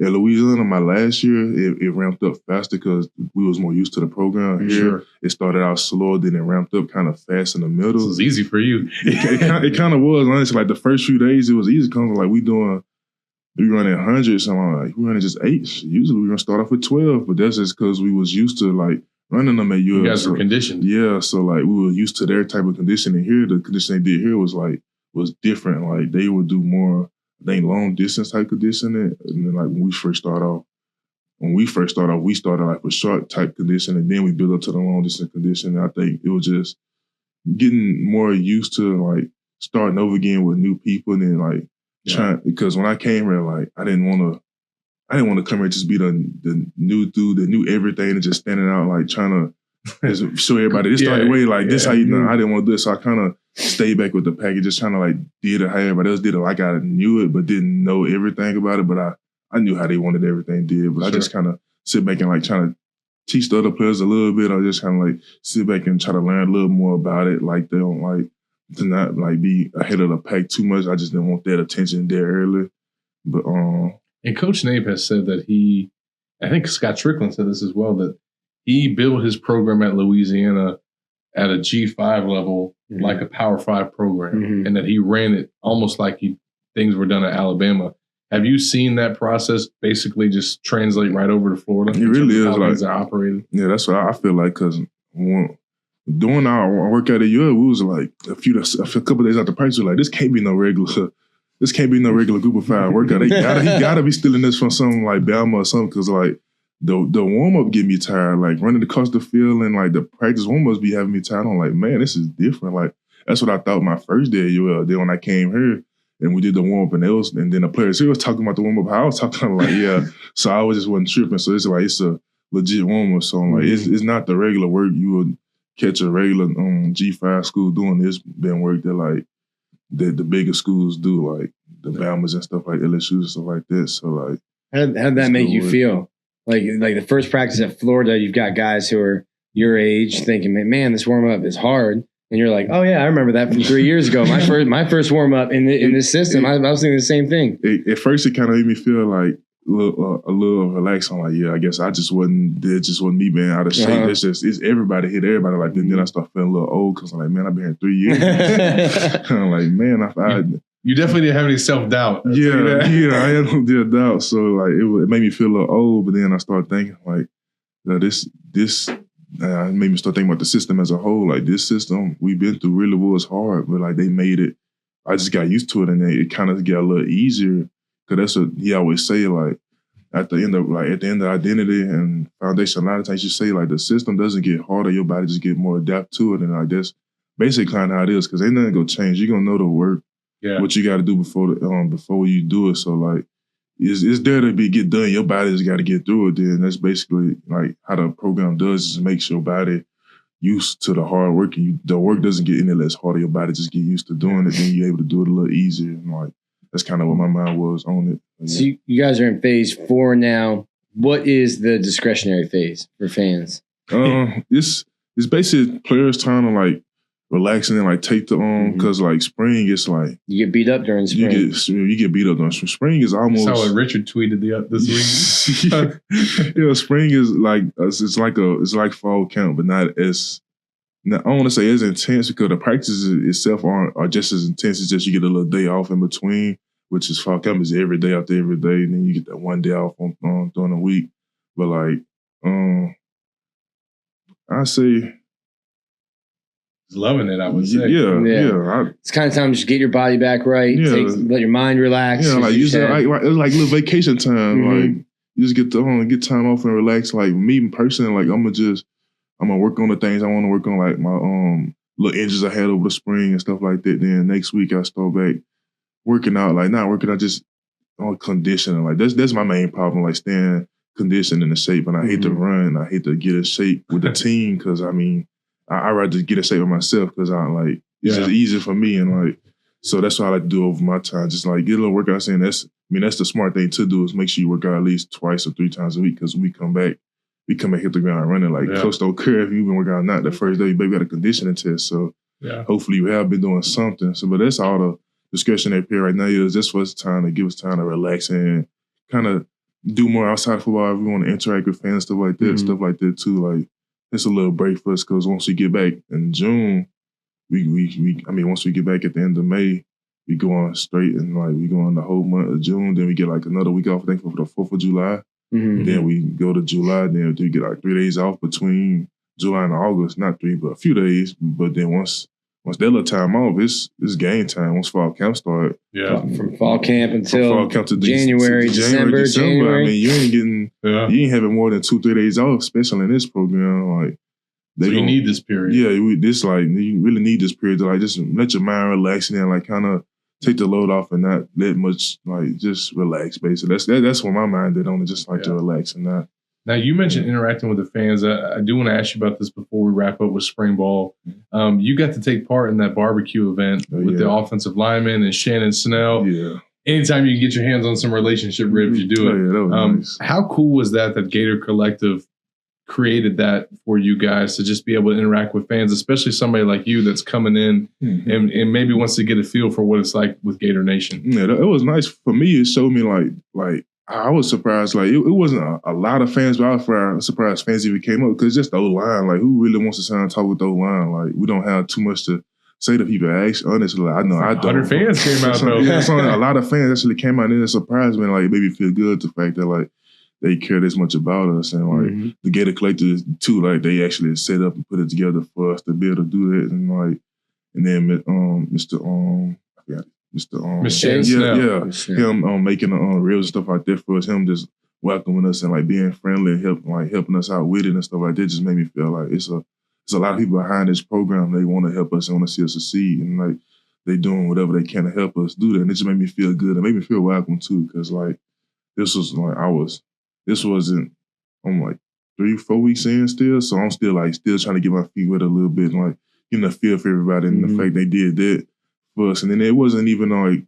at Louisiana, my last year, it ramped up faster because we was more used to the program. Here, it started out slow, then it ramped up kind of fast in the middle. This was easy for you. It kind of was, honestly. Like, the first few days, it was easy because, like, we running hundreds, and I'm like, we running just 8. Usually, we're going to start off with 12, but that's just because we was used to, like, running them at UL. You guys were conditioned. Yeah, so like we were used to their type of conditioning here. The conditioning they did here was different. Like they would do more, long distance type conditioning. And then like when we first started off, we started like with short type conditioning, and then we built up to the long distance conditioning. I think it was just getting more used to like starting over again with new people, and then like trying, because when I came here, like I didn't want to come here just be the new dude that knew everything and just standing out like trying to show everybody this the way, like this how you know. I didn't want to do it, so I kind of stayed back with the package, just trying to like did it how everybody else did it. Like I knew it, but didn't know everything about it. But I knew how they wanted everything did. But I just kind of sit back and like trying to teach the other players a little bit. I just kind of like sit back and try to learn a little more about it. Like they don't like to not like be ahead of the pack too much. I just didn't want that attention there early. But and Coach Nape has said that I think Scott Strickland said this as well, that he built his program at Louisiana at a G5 level, like a Power 5 program, and that he ran it almost like things were done at Alabama. Have you seen that process basically just translate right over to Florida? It really is. How like things are operated? Yeah, that's what I feel like, because doing our workout at UL, we was like a couple days after practice, we were like, this can't be no regular group of 5 workout. He gotta be stealing this from something like Bama or something, because like the warm up get me tired. Like running across the field and like the practice warm ups be having me tired. I'm like, man, this is different. Like that's what I thought my first day at UL. Then when I came here and we did the warm up, and then the players here was talking about the warm up. How I was talking, I'm like, yeah. So I was just wasn't tripping. So it's a legit warm up. So I'm like, it's not the regular work you would catch a regular G5 school doing. This been work that like the bigger schools do, like the Bamas and stuff, like LSU and stuff like that. So like, how did that make you feel? Like the first practice at Florida, you've got guys who are your age thinking, man, this warm up is hard, and you're like, oh yeah, I remember that from 3 years ago. My first warm up in this system, I was thinking the same thing. At first, it kind of made me feel like a little relaxed. I'm like, yeah, I guess it just wasn't me being out of shape. It's everybody hit everybody. Like then I start feeling a little old because I'm like, man, I've been here 3 years. I'm like, man, you definitely didn't have any self-doubt. Yeah, I had no doubt. So like it made me feel a little old, but then I started thinking like, this made me start thinking about the system as a whole. Like this system we've been through really was hard, but like they made it. I just got used to it, and it kind of got a little easier. Cause that's what he always say. Like at the end of identity and foundation, a lot of times you say like the system doesn't get harder, your body just get more adapt to it, and like that's basically kind of how it is. Cause ain't nothing gonna change. You're gonna know the work. Yeah. What you got to do before you do it. So like it's there to get done. Your body just got to get through it. Then that's basically like how the program does is makes your body used to the hard work. And the work doesn't get any less harder. Your body just get used to doing it. Then you're able to do it a little easier. And like that's kind of what my mind was on it. But, So you guys are in phase 4 now. What is the discretionary phase for fans? It's basically players trying to like relaxing and like take the because like spring it's like You get beat up during spring. you get beat up during spring is almost. I saw what Richard tweeted this week. Yeah, spring is like it's like fall camp, but not as. I don't want to say as intense because the practices itself are just as intense. It's just you get a little day off in between, which is fall camp is every day out there every day, and then you get that one day off on during the week. But like, I say. Loving it, I would say. Yeah. It's kind of time to just get your body back right. Yeah. Let your mind relax. Yeah, like it's like little vacation time. Mm-hmm. Like you just get get time off and relax. Like me personally, like I'm gonna work on the things I want to work on, like my little injuries I had over the spring and stuff like that. Then next week I start back working out. Like not working out, just on conditioning. Like that's my main problem. Like staying conditioned in the shape. And I hate to run. I hate to get in shape with the team because I mean. I rather get in shape with myself because it's just easier for me and like so that's what I like to do over my time. Just like get a little workout in. That's the smart thing to do is make sure you work out at least 2 or 3 times a week because when we come back hit the ground running like close to O'Cyrus. If you've been working out not the first day, you got a conditioning test. So hopefully you have been doing something. So but that's all the discretionary period right now is just for us time to give us time to relax and kind of do more outside of football if we want to interact with fans, stuff like that too. Like it's a little break for us because once we get back in June, once we get back at the end of May, we go on straight and like we go on the whole month of June. Then we get like another week off, I think, for the 4th of July. Mm-hmm. Then we go to July. Then we get like 3 days off between July and August. Not 3, but a few days. But then once that little time off, it's game time. Once fall camp start. Yeah. From fall camp until January, December. I mean, you ain't having more than 2-3 days off, especially in this program. Like, you need this period. Yeah, you really need this period to like just let your mind relax and then like kind of take the load off and not let much like just relax. Basically, that's what my mind did on it, just like to relax and not. Now, you mentioned interacting with the fans. I do want to ask you about this before we wrap up with spring ball. You got to take part in that barbecue event with the offensive lineman and Shannon Snell. Yeah. Anytime you can get your hands on some relationship ribs, you do it. Yeah, that was nice. How cool was that Gator Collective created that for you guys to just be able to interact with fans, especially somebody like you that's coming in and maybe wants to get a feel for what it's like with Gator Nation? Yeah, it was nice. For me, it showed me like I was surprised. Like, it wasn't a lot of fans, but I was surprised fans even came up because just the O-line. Like, who really wants to sit and talk with the O-line? Like, we don't have too much to say to people. Actually, honestly, like, I know I don't. 100 fans came out, though. Yeah, a lot of fans actually came out, and it surprised me. Like, it made me feel good, the fact that, like, they care this much about us. And, like, the Gator Collective, too, like, they actually set up and put it together for us to be able to do that. And, like, and then him making the reels and stuff like that for us, him just welcoming us and like being friendly and helping us out with it and stuff like that just made me feel like it's a lot of people behind this program. They want to help us and want to see us succeed, and like they doing whatever they can to help us do that. And it just made me feel good. It made me feel welcome too, because like I'm like 3-4 weeks in still, so I'm still trying to get my feet wet a little bit, and like getting a feel for everybody and the fact they did that for us. And then it wasn't even like,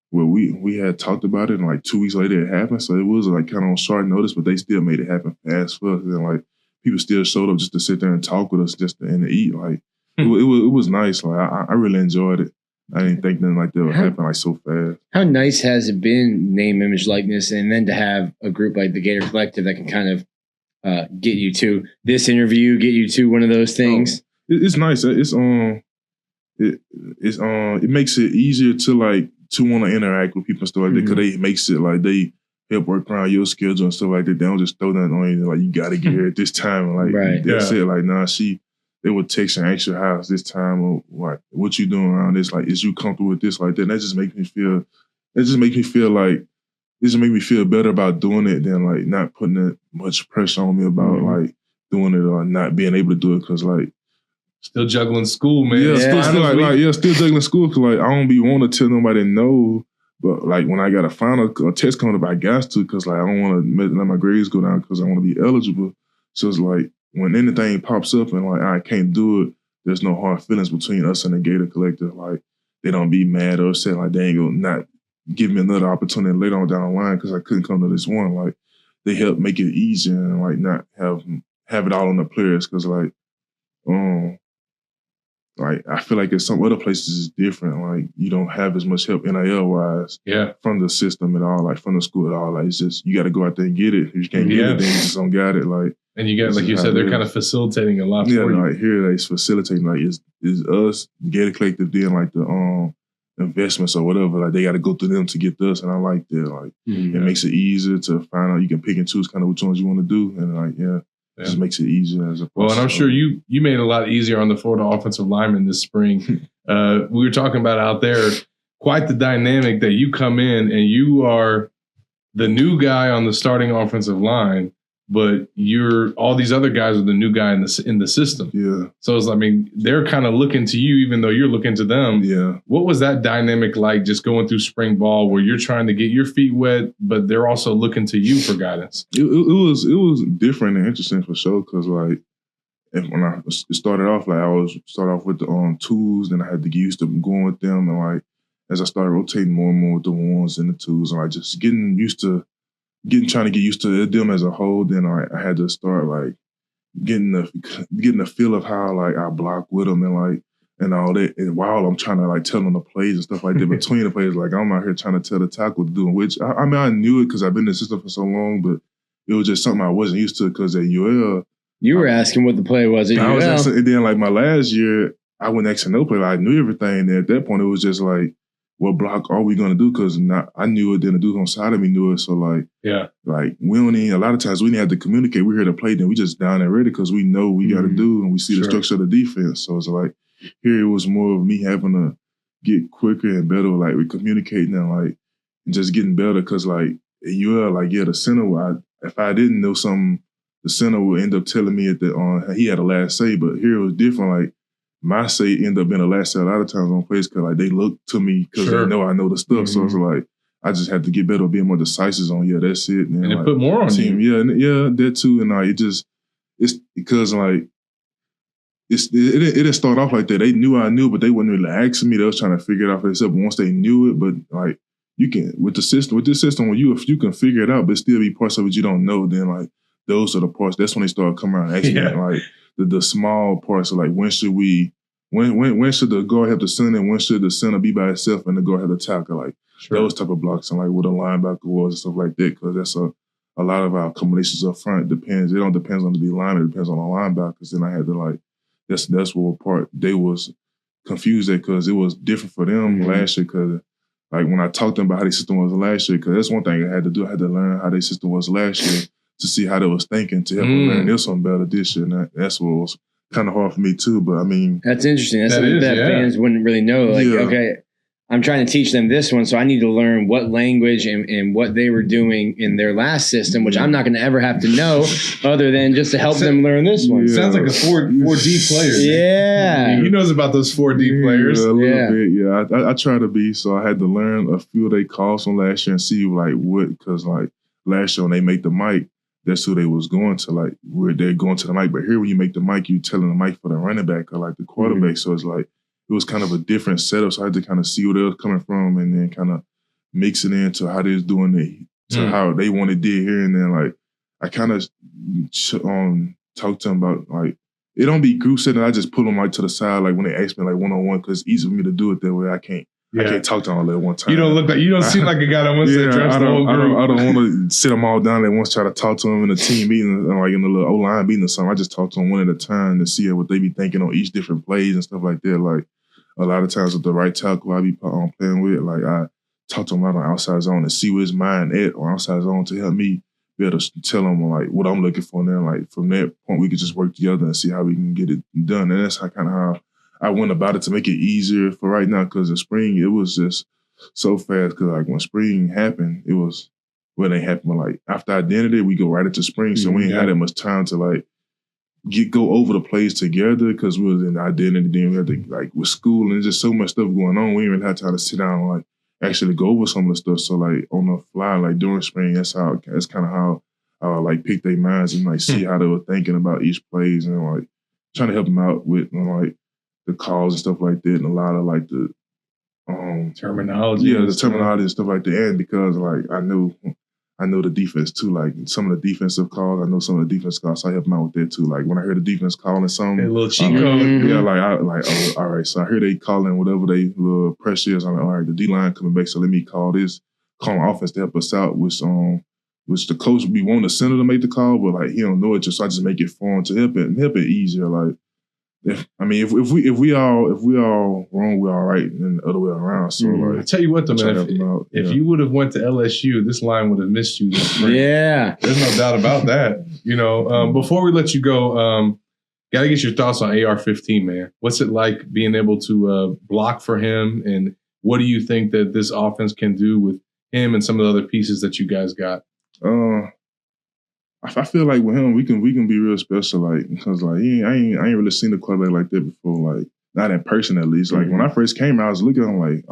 well, we had talked about it and like 2 weeks later it happened. So it was like kind of on short notice, but they still made it happen fast for us. And like people still showed up just to sit there and talk with us and to eat. Like it was nice. Like I really enjoyed it. I didn't think nothing like that would happen like so fast. How nice has it been, name, image, likeness, and then to have a group like the Gator Collective that can kind of get you to this interview, get you to one of those things? It's nice. It makes it easier to want to interact with people and stuff like that, because they makes it like they help work around your schedule and stuff like that. They don't just throw nothing on you like you got to get here at this time. And like they said like, nah, they would text and ask your house this time or like what you doing around this, like is you comfortable with this, like that. And that just makes me feel. It just makes me feel better about doing it than like not putting that much pressure on me about like doing it or not being able to do it, because like. Still juggling school, man. Still juggling school, because like I don't be want to tell nobody no, But like when I got a test coming up, I got to because like I don't want to let my grades go down because I want to be eligible. So it's like when anything pops up and like I can't do it, there's no hard feelings between us and the Gator Collective. Like they don't be mad or upset. Like they ain't gonna not give me another opportunity later on down the line because I couldn't come to this one. Like they help make it easier and like not have it all on the players because like I feel like in some other places it's different. Like you don't have as much help NIL wise from the system at all, like from the school at all. Like it's just you got to go out there and get it. If you can't get it, then you just don't got it. Like and you got like you said, they're kind of facilitating a lot. Yeah, for you. Like here it's facilitating. Like it's us Gator Collective doing like the investments or whatever. Like they got to go through them to get to us, and I like that. Like it makes it easier to find out. You can pick and choose kind of which ones you want to do, and like it just makes it easier as a well, and I'm sure you made it a lot easier on the Florida offensive lineman this spring. We were talking about out there, quite the dynamic that you come in and you are the new guy on the starting offensive line, but all these other guys are the new guy in the system. Yeah. So it's, I mean, they're kind of looking to you, even though you're looking to them. Yeah. What was that dynamic like just going through spring ball where you're trying to get your feet wet, but they're also looking to you for guidance? It was different and interesting for sure because like when I started off, like I was start off with the twos, then I had to get used to going with them, and like as I started rotating more and more with the ones and the twos, and like just trying to get used to them as a whole. Then I had to start like getting the feel of how like I block with them and all that. And while I'm trying to like tell them the plays and stuff like that between the plays, like I'm out here trying to tell the tackle to do, which I mean I knew it because I've been in the system for so long, but it was just something I wasn't used to because at UL. You were asking what the play was at UL. And then like my last year, I went asking no play. Like, I knew everything. And at that point, it was just like, what block are we gonna do? Because I knew it, then the dude on the side of me knew it. So like, like we don't even, a lot of times we didn't have to communicate. We're here to play, then we just down and ready because we know we got to do and we see the structure of the defense. So it's like here it was more of me having to get quicker and better, like we communicating and like and just getting better because like at UL, like the center, if I didn't know something, the center would end up telling me he had a last say. But here it was different. Like my say ended up being the last say a lot of times on plays because like they look to me because they know I know the stuff. So it's like I just had to get better, being more decisive on that's it. And like, put more on team, you. Yeah, that too. And like it's because like it didn't start off like that. They knew I knew, but they wasn't really asking me. They was trying to figure it out for themselves. But once they knew it, but like you can with this system, if you can figure it out, but still be parts of it you don't know, then like those are the parts. That's when they start coming around and asking me like the small parts of like when should the guard have the center and when should the center be by itself and the guard have the tackle, like those type of blocks and like what a linebacker was and stuff like that, because that's a lot of our accommodations up front depends. It don't depends on the D lineman, it depends on the linebackers. Then I had to like that's what part they was confused at because it was different for them last year because like when I talked to them about how their system was last year, because that's one thing I had to do. I had to learn how their system was last year to see how they was thinking to help them learn this one better this year. And that's what was kind of hard for me too. But I mean, that's interesting. That's something that fans wouldn't really know. Like, okay, I'm trying to teach them this one, so I need to learn what language and what they were doing in their last system, which I'm not going to ever have to know other than just to help them learn this one. Sounds like a 4D player. Yeah. He knows about those 4D players. A little bit, yeah. I try to be, so I had to learn a few of their calls from last year and see like what, because like last year when they make the mic, that's who they was going to, like where they're going to the mic. But here when you make the mic, you telling the mic for the running back or like the quarterback. So it's like, it was kind of a different setup. So I had to kind of see where they was coming from and then kind of mix it into how they was doing it, to how they wanted did here. And then like, I kind of talked to them about like, it don't be group setting. I just pull them like to the side, like when they ask me like one-on-one, because it's easy for me to do it that way. I can't talk to them all at one time. You don't seem like a guy that wants to address the whole group. I don't want to sit them all down at once, try to talk to them in a team meeting, like in a little O-line meeting or something. I just talk to them one at a time to see what they be thinking on each different plays and stuff like that. Like a lot of times with the right tackle I be playing with, like I talk to them out on outside zone and see where his mind at on outside zone to help me be able to tell them like what I'm looking for. And then like from that point we could just work together and see how we can get it done. And that's how I went about it to make it easier for right now, because in spring it was just so fast. Because like when spring happened, it was when they happened. Like after identity, we go right into spring, so we ain't had that much time to like go over the plays together because we was in identity. Then we had to like with school and just so much stuff going on. We didn't really have time to sit down and like actually go over some of the stuff. So like on the fly, like during spring, that's kind of how I like pick their minds and like see how they were thinking about each plays and like trying to help them out with like the calls and stuff like that, and a lot of like the terminology. Yeah, the terminology and stuff like that. And because like I know the defense too. Like some of the defensive calls, I know some of the defense calls, so I help them out with that too. Like when I hear the defense calling something, a little cheat code. Yeah, oh, all right. So I hear they calling whatever they little pressure is. I'm like, all right, the D line coming back, so let me call an offense to help us out with which the coach would be wanting the center to make the call, but like he don't know it, just so I just make it for him to help it easier. Like if we all wrong, we're all right, and the other way around. So like, I tell you what though, man, if you would have went to LSU, this line would have missed you this spring. Yeah, there's no doubt about that. You know, before we let you go, gotta get your thoughts on AR-15, man. What's it like being able to block for him, and what do you think that this offense can do with him and some of the other pieces that you guys got? I feel like with him, we can be real special, like because like I ain't really seen a quarterback like that before, like not in person at least. Like when I first came out, I was looking at him like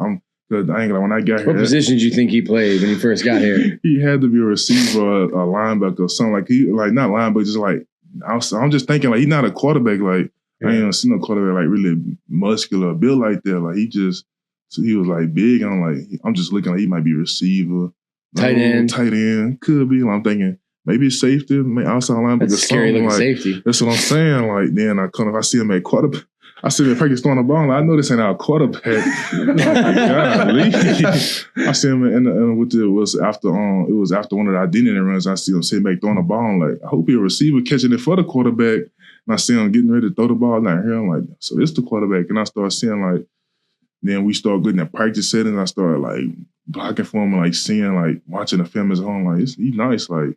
when I got here. What position did you think he played when he first got here? He had to be a receiver, a linebacker, or something like not linebacker, just like I'm just thinking like he's not a quarterback. Like I ain't seen no quarterback like really muscular, built like that. Like he was like big, and I'm just looking like he might be a receiver. Tight end. Could be. I'm thinking maybe it's safety, maybe outside linebacker. That's scary looking like, safety. That's what I'm saying. Like then I see him at quarterback. I see him at practice throwing the ball. Like, I know this ain't our quarterback. Golly. I see him it was after one of the identity runs. I see him sitting back throwing the ball. I'm like, I hope he's a receiver catching it for the quarterback. And I see him getting ready to throw the ball down here. I'm like, so this the quarterback. And I start seeing like, then we start getting at practice settings. I started like blocking for him and like seeing like watching the film at home. Like he's nice. Like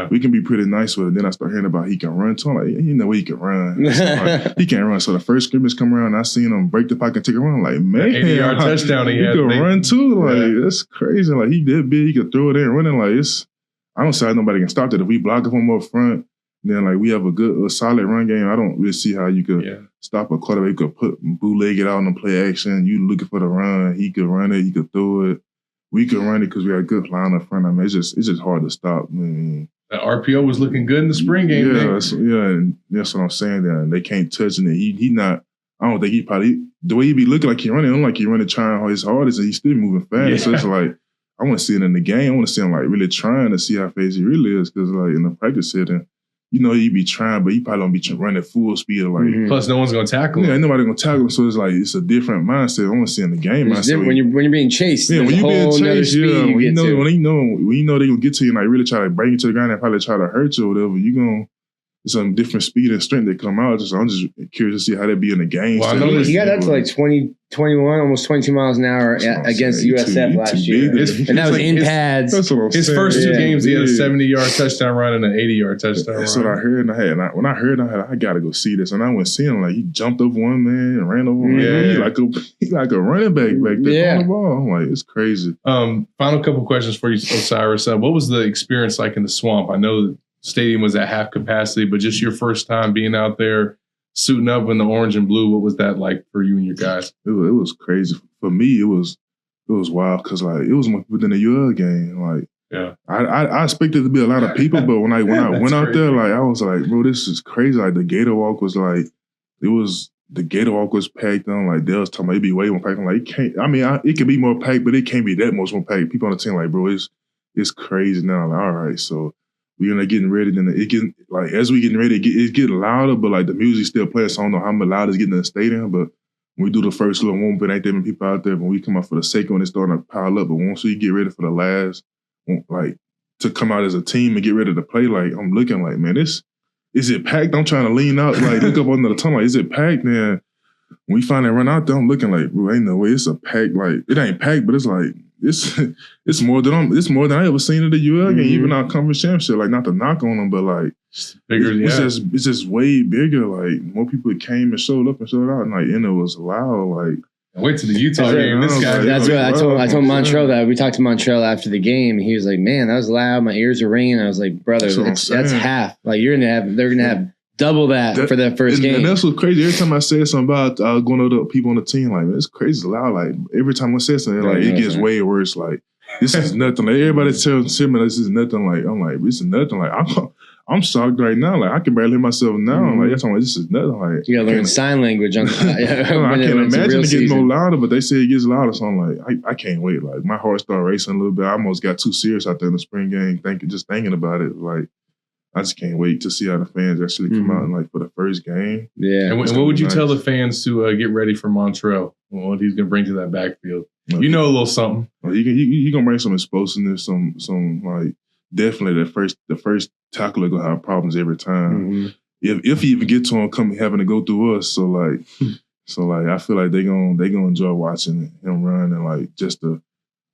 we can be pretty nice with it. Then I start hearing about he can run too. I'm like, you know he can run. So like, he can't run. So the first scrimmage come around, I seen him break the pocket and take a run. I'm like, man, 80-yard touchdown he had. He can run too. Like that's crazy. Like he that big, he could throw it in running. Like I don't see how nobody can stop that. If we block it from up front, then like we have a solid run game. I don't really see how you could stop a quarterback. You could bootleg it out on the play action. You looking for the run. He could run it. He could throw it. We could run it because we got a good line up front. I mean, it's just hard to stop. I mean, that RPO was looking good in the spring game. And that's what I'm saying. There, they can't touch it. He not. I don't think he probably the way he be looking like he running. I don't like he running trying his hardest, and he's still moving fast. Yeah. So it's like I want to see it in the game. I want to see him like really trying to see how fast he really is. Because like in the practice setting, you know he be trying, but he probably don't be running full speed. Like plus, no one's gonna tackle him. Yeah, ain't nobody gonna tackle him. So it's like it's a different mindset. I want to see in the game. It's different when you're being chased. Yeah, when you're being chased, when you know they gonna get to you and like really try to bring you to the ground and probably try to hurt you or whatever, you gonna. Some different speed and strength that come out. I'm just curious to see how that be in the game. Well, I know he got up to like 20, 21, almost 22 miles an hour against USF last year. And that was in pads. His first two games, he had a 70-yard touchdown run and an 80-yard touchdown run. That's what I heard. When I heard, I got to go see this. And I went seeing him. Like, he jumped over one man and ran over one man. He like a running back there on the ball. I'm like, it's crazy. Final couple questions for you, O'Cyrus. What was the experience like in the swamp? I know stadium was at half capacity, but just your first time being out there suiting up in the orange and blue, what was that like for you and your guys? It was crazy. For me, it was wild because like it was more people than the UL game. Like I expected to be a lot of people, but when I went out there, like I was like, bro, this is crazy. Like the Gator Walk was like the Gator Walk was packed on. Like they was talking about it'd be way more packed. I'm like, it can't. I mean, it can be more packed, but it can't be that much more packed. People on the team like, bro, it's crazy now. I'm like, all right, so. We're gonna getting ready, then it getting like as we getting ready, it's getting louder, but like the music still playing. So I don't know how loud it's getting in the stadium. But when we do the first little warm up, it ain't that many people out there. When we come out for the second one, it's starting to pile up. But once we get ready for the last, like to come out as a team and get ready to play, like I'm looking like, man, is it packed? I'm trying to lean out, like look up under the tunnel, like, is it packed? Then when we finally run out there, I'm looking like, bro, ain't no way it's a packed. Like it ain't packed, but it's like. It's more than I ever seen at the UL game, even our conference championship. Like not to knock on them, but like bigger, it's just way bigger. Like more people came and showed up and showed out, and like it was loud. Like wait till the Utah game. This guy. That's what I told Montrell that we talked to Montrell after the game, and he was like, "Man, that was loud. My ears are ringing." I was like, "Brother, that's half. Like they're gonna have double that for that first game. And that's what's crazy. Every time I said something about going up to people on the team, like, man, it's crazy loud. Like, every time I say something, like, it gets way worse. Like, this is nothing. Like, everybody tells me this is nothing. Like, I'm like, this is nothing. Like, I'm shocked right now. Like, I can barely hear myself now. Like, that's like, this is nothing. Like, you gotta learn sign language. I can't imagine it getting no louder, but they say it gets louder. So I'm like, I can't wait. Like, my heart started racing a little bit. I almost got too serious out there in the spring game, thinking about it. Like, I just can't wait to see how the fans actually come out and like for the first game. Yeah. And what would you tell the fans to get ready for Montreal? What he's gonna bring to that backfield? You know, a little something. He gonna bring some explosiveness, some like definitely the first tackler gonna have problems every time. If he even get to him, having to go through us. So I feel like they gonna enjoy watching him run and like just the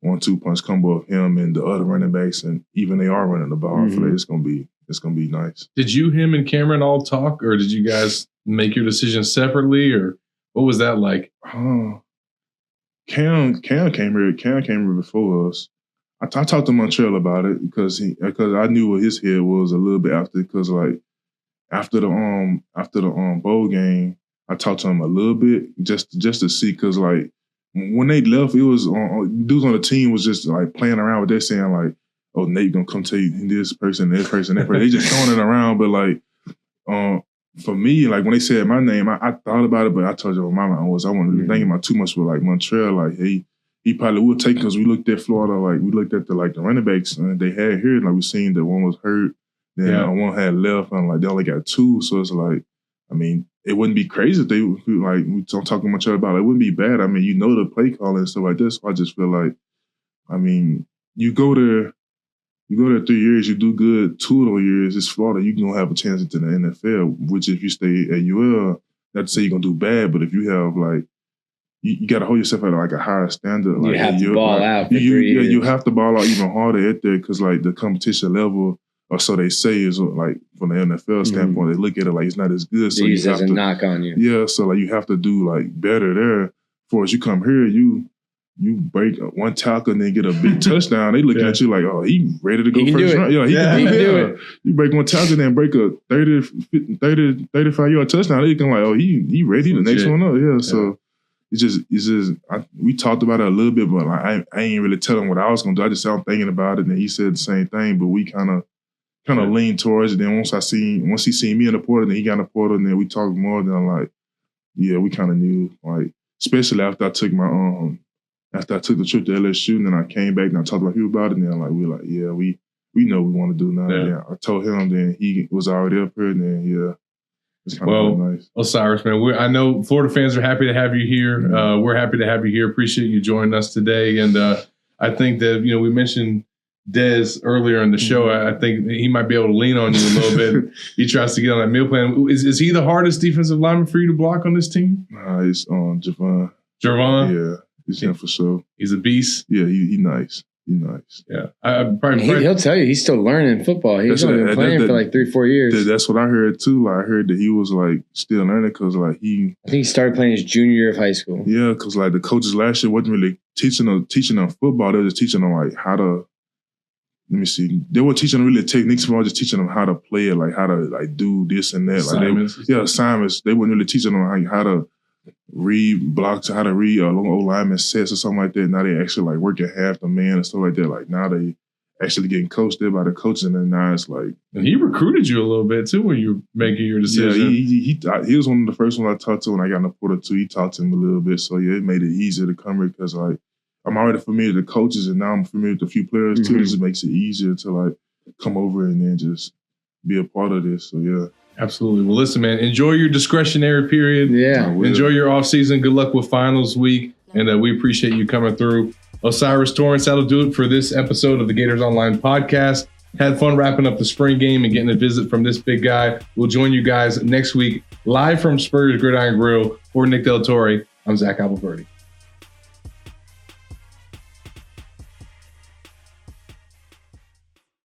1-2 punch combo of him and the other running backs, and even they are running the ball. I feel like it's gonna be nice. Did him and Cameron all talk, or did you guys make your decision separately, or what was that like? Cam came here before us. I talked to Montreal about it because I knew what his head was a little bit after, because like after the bowl game, I talked to him a little bit just to see, because like when they left, it was dudes on the team was just like playing around with that, saying like, oh, Nate gonna come tell you this person, that person, that person. They just throwing it around. But like, for me, like when they said my name, I thought about it, but I told you what my mind was. I wasn't really thinking about too much with like Montreal. Like he probably would take, because we looked at Florida, like we looked at the running backs they had here. Like we seen that one was hurt, then one had left, and like they only got 2. So it's like, I mean, it wouldn't be crazy if they like we don't talk to Montreal about it. It wouldn't be bad. I mean, you know the play calling and stuff like this. So I just feel like, I mean, you go there 3 years, you do good 2 of those years, it's Florida, you're going to have a chance into the NFL, which if you stay at UL, not to say you're going to do bad, but if you have, like, you got to hold yourself at, like, a higher standard. Like, you have to ball out for 3 years. You have to ball out even harder at there, because, like, the competition level, or so they say, is, like, from the NFL standpoint, they look at it like it's not as good. So they use it as a knock on you. Yeah, so, like, you have to do, like, better there. For as you come here, you break one tackle and then get a big touchdown. They looking at you like, oh, he ready to go first round. Yeah, he can do it. You break one tackle and then break a 35-yard touchdown. They looking like, oh, he ready. The next one up. Yeah, so it's just we talked about it a little bit, but like, I ain't really tell him what I was gonna do. I just said I'm thinking about it, and he said the same thing. But we kind of leaned towards it. Then once he seen me in the portal, then he got in the portal, and then we talked more. Then I'm like, yeah, we kind of knew, like, especially after I took the trip to LSU, and then I came back and I talked about you about it, and then like we know what we want to do now. Yeah. I told him, then he was already up here, and then it's kind of nice. O'Cyrus, man, I know Florida fans are happy to have you here. We're happy to have you here. Appreciate you joining us today, and I think that we mentioned Dez earlier in the show. I think he might be able to lean on you a little bit. He tries to get on that meal plan. Is he the hardest defensive lineman for you to block on this team? It's Javon. Javon? Yeah. He's him for sure. He's a beast. Yeah, he nice. He's nice. Yeah, he'll tell you he's still learning football. He's only been playing for like 3-4 years. That's what I heard too. Like I heard that he was like still learning, because like I think he started playing his junior year of high school. Yeah, because like the coaches last year wasn't really teaching them football. They were just teaching them like how to. Let me see. They were teaching them really techniques, but just teaching them how to play it, like how to like do this and that. Assignments. Assignments. They weren't really teaching them like how to read blocks, how to read O-lineman sets or something like that. Now they actually like working half the man and stuff like that. Like now they actually getting coached there by the coaches, and then now it's like. And he recruited you a little bit too when you were making your decision. Yeah, he was one of the first ones I talked to when I got in the portal too. He talked to him a little bit, so yeah, it made it easier to come here, because like I'm already familiar with the coaches, and now I'm familiar with a few players too. This just makes it easier to like come over and then just be a part of this. So yeah. Absolutely. Well, listen, man, enjoy your discretionary period. Yeah. Enjoy your off season. Good luck with finals week. And we appreciate you coming through. O'Cyrus Torrence, that'll do it for this episode of the Gators Online Podcast. Had fun wrapping up the spring game and getting a visit from this big guy. We'll join you guys next week live from Spurs Gridiron Grill. For Nick Del Torre, I'm Zach Abolverdi.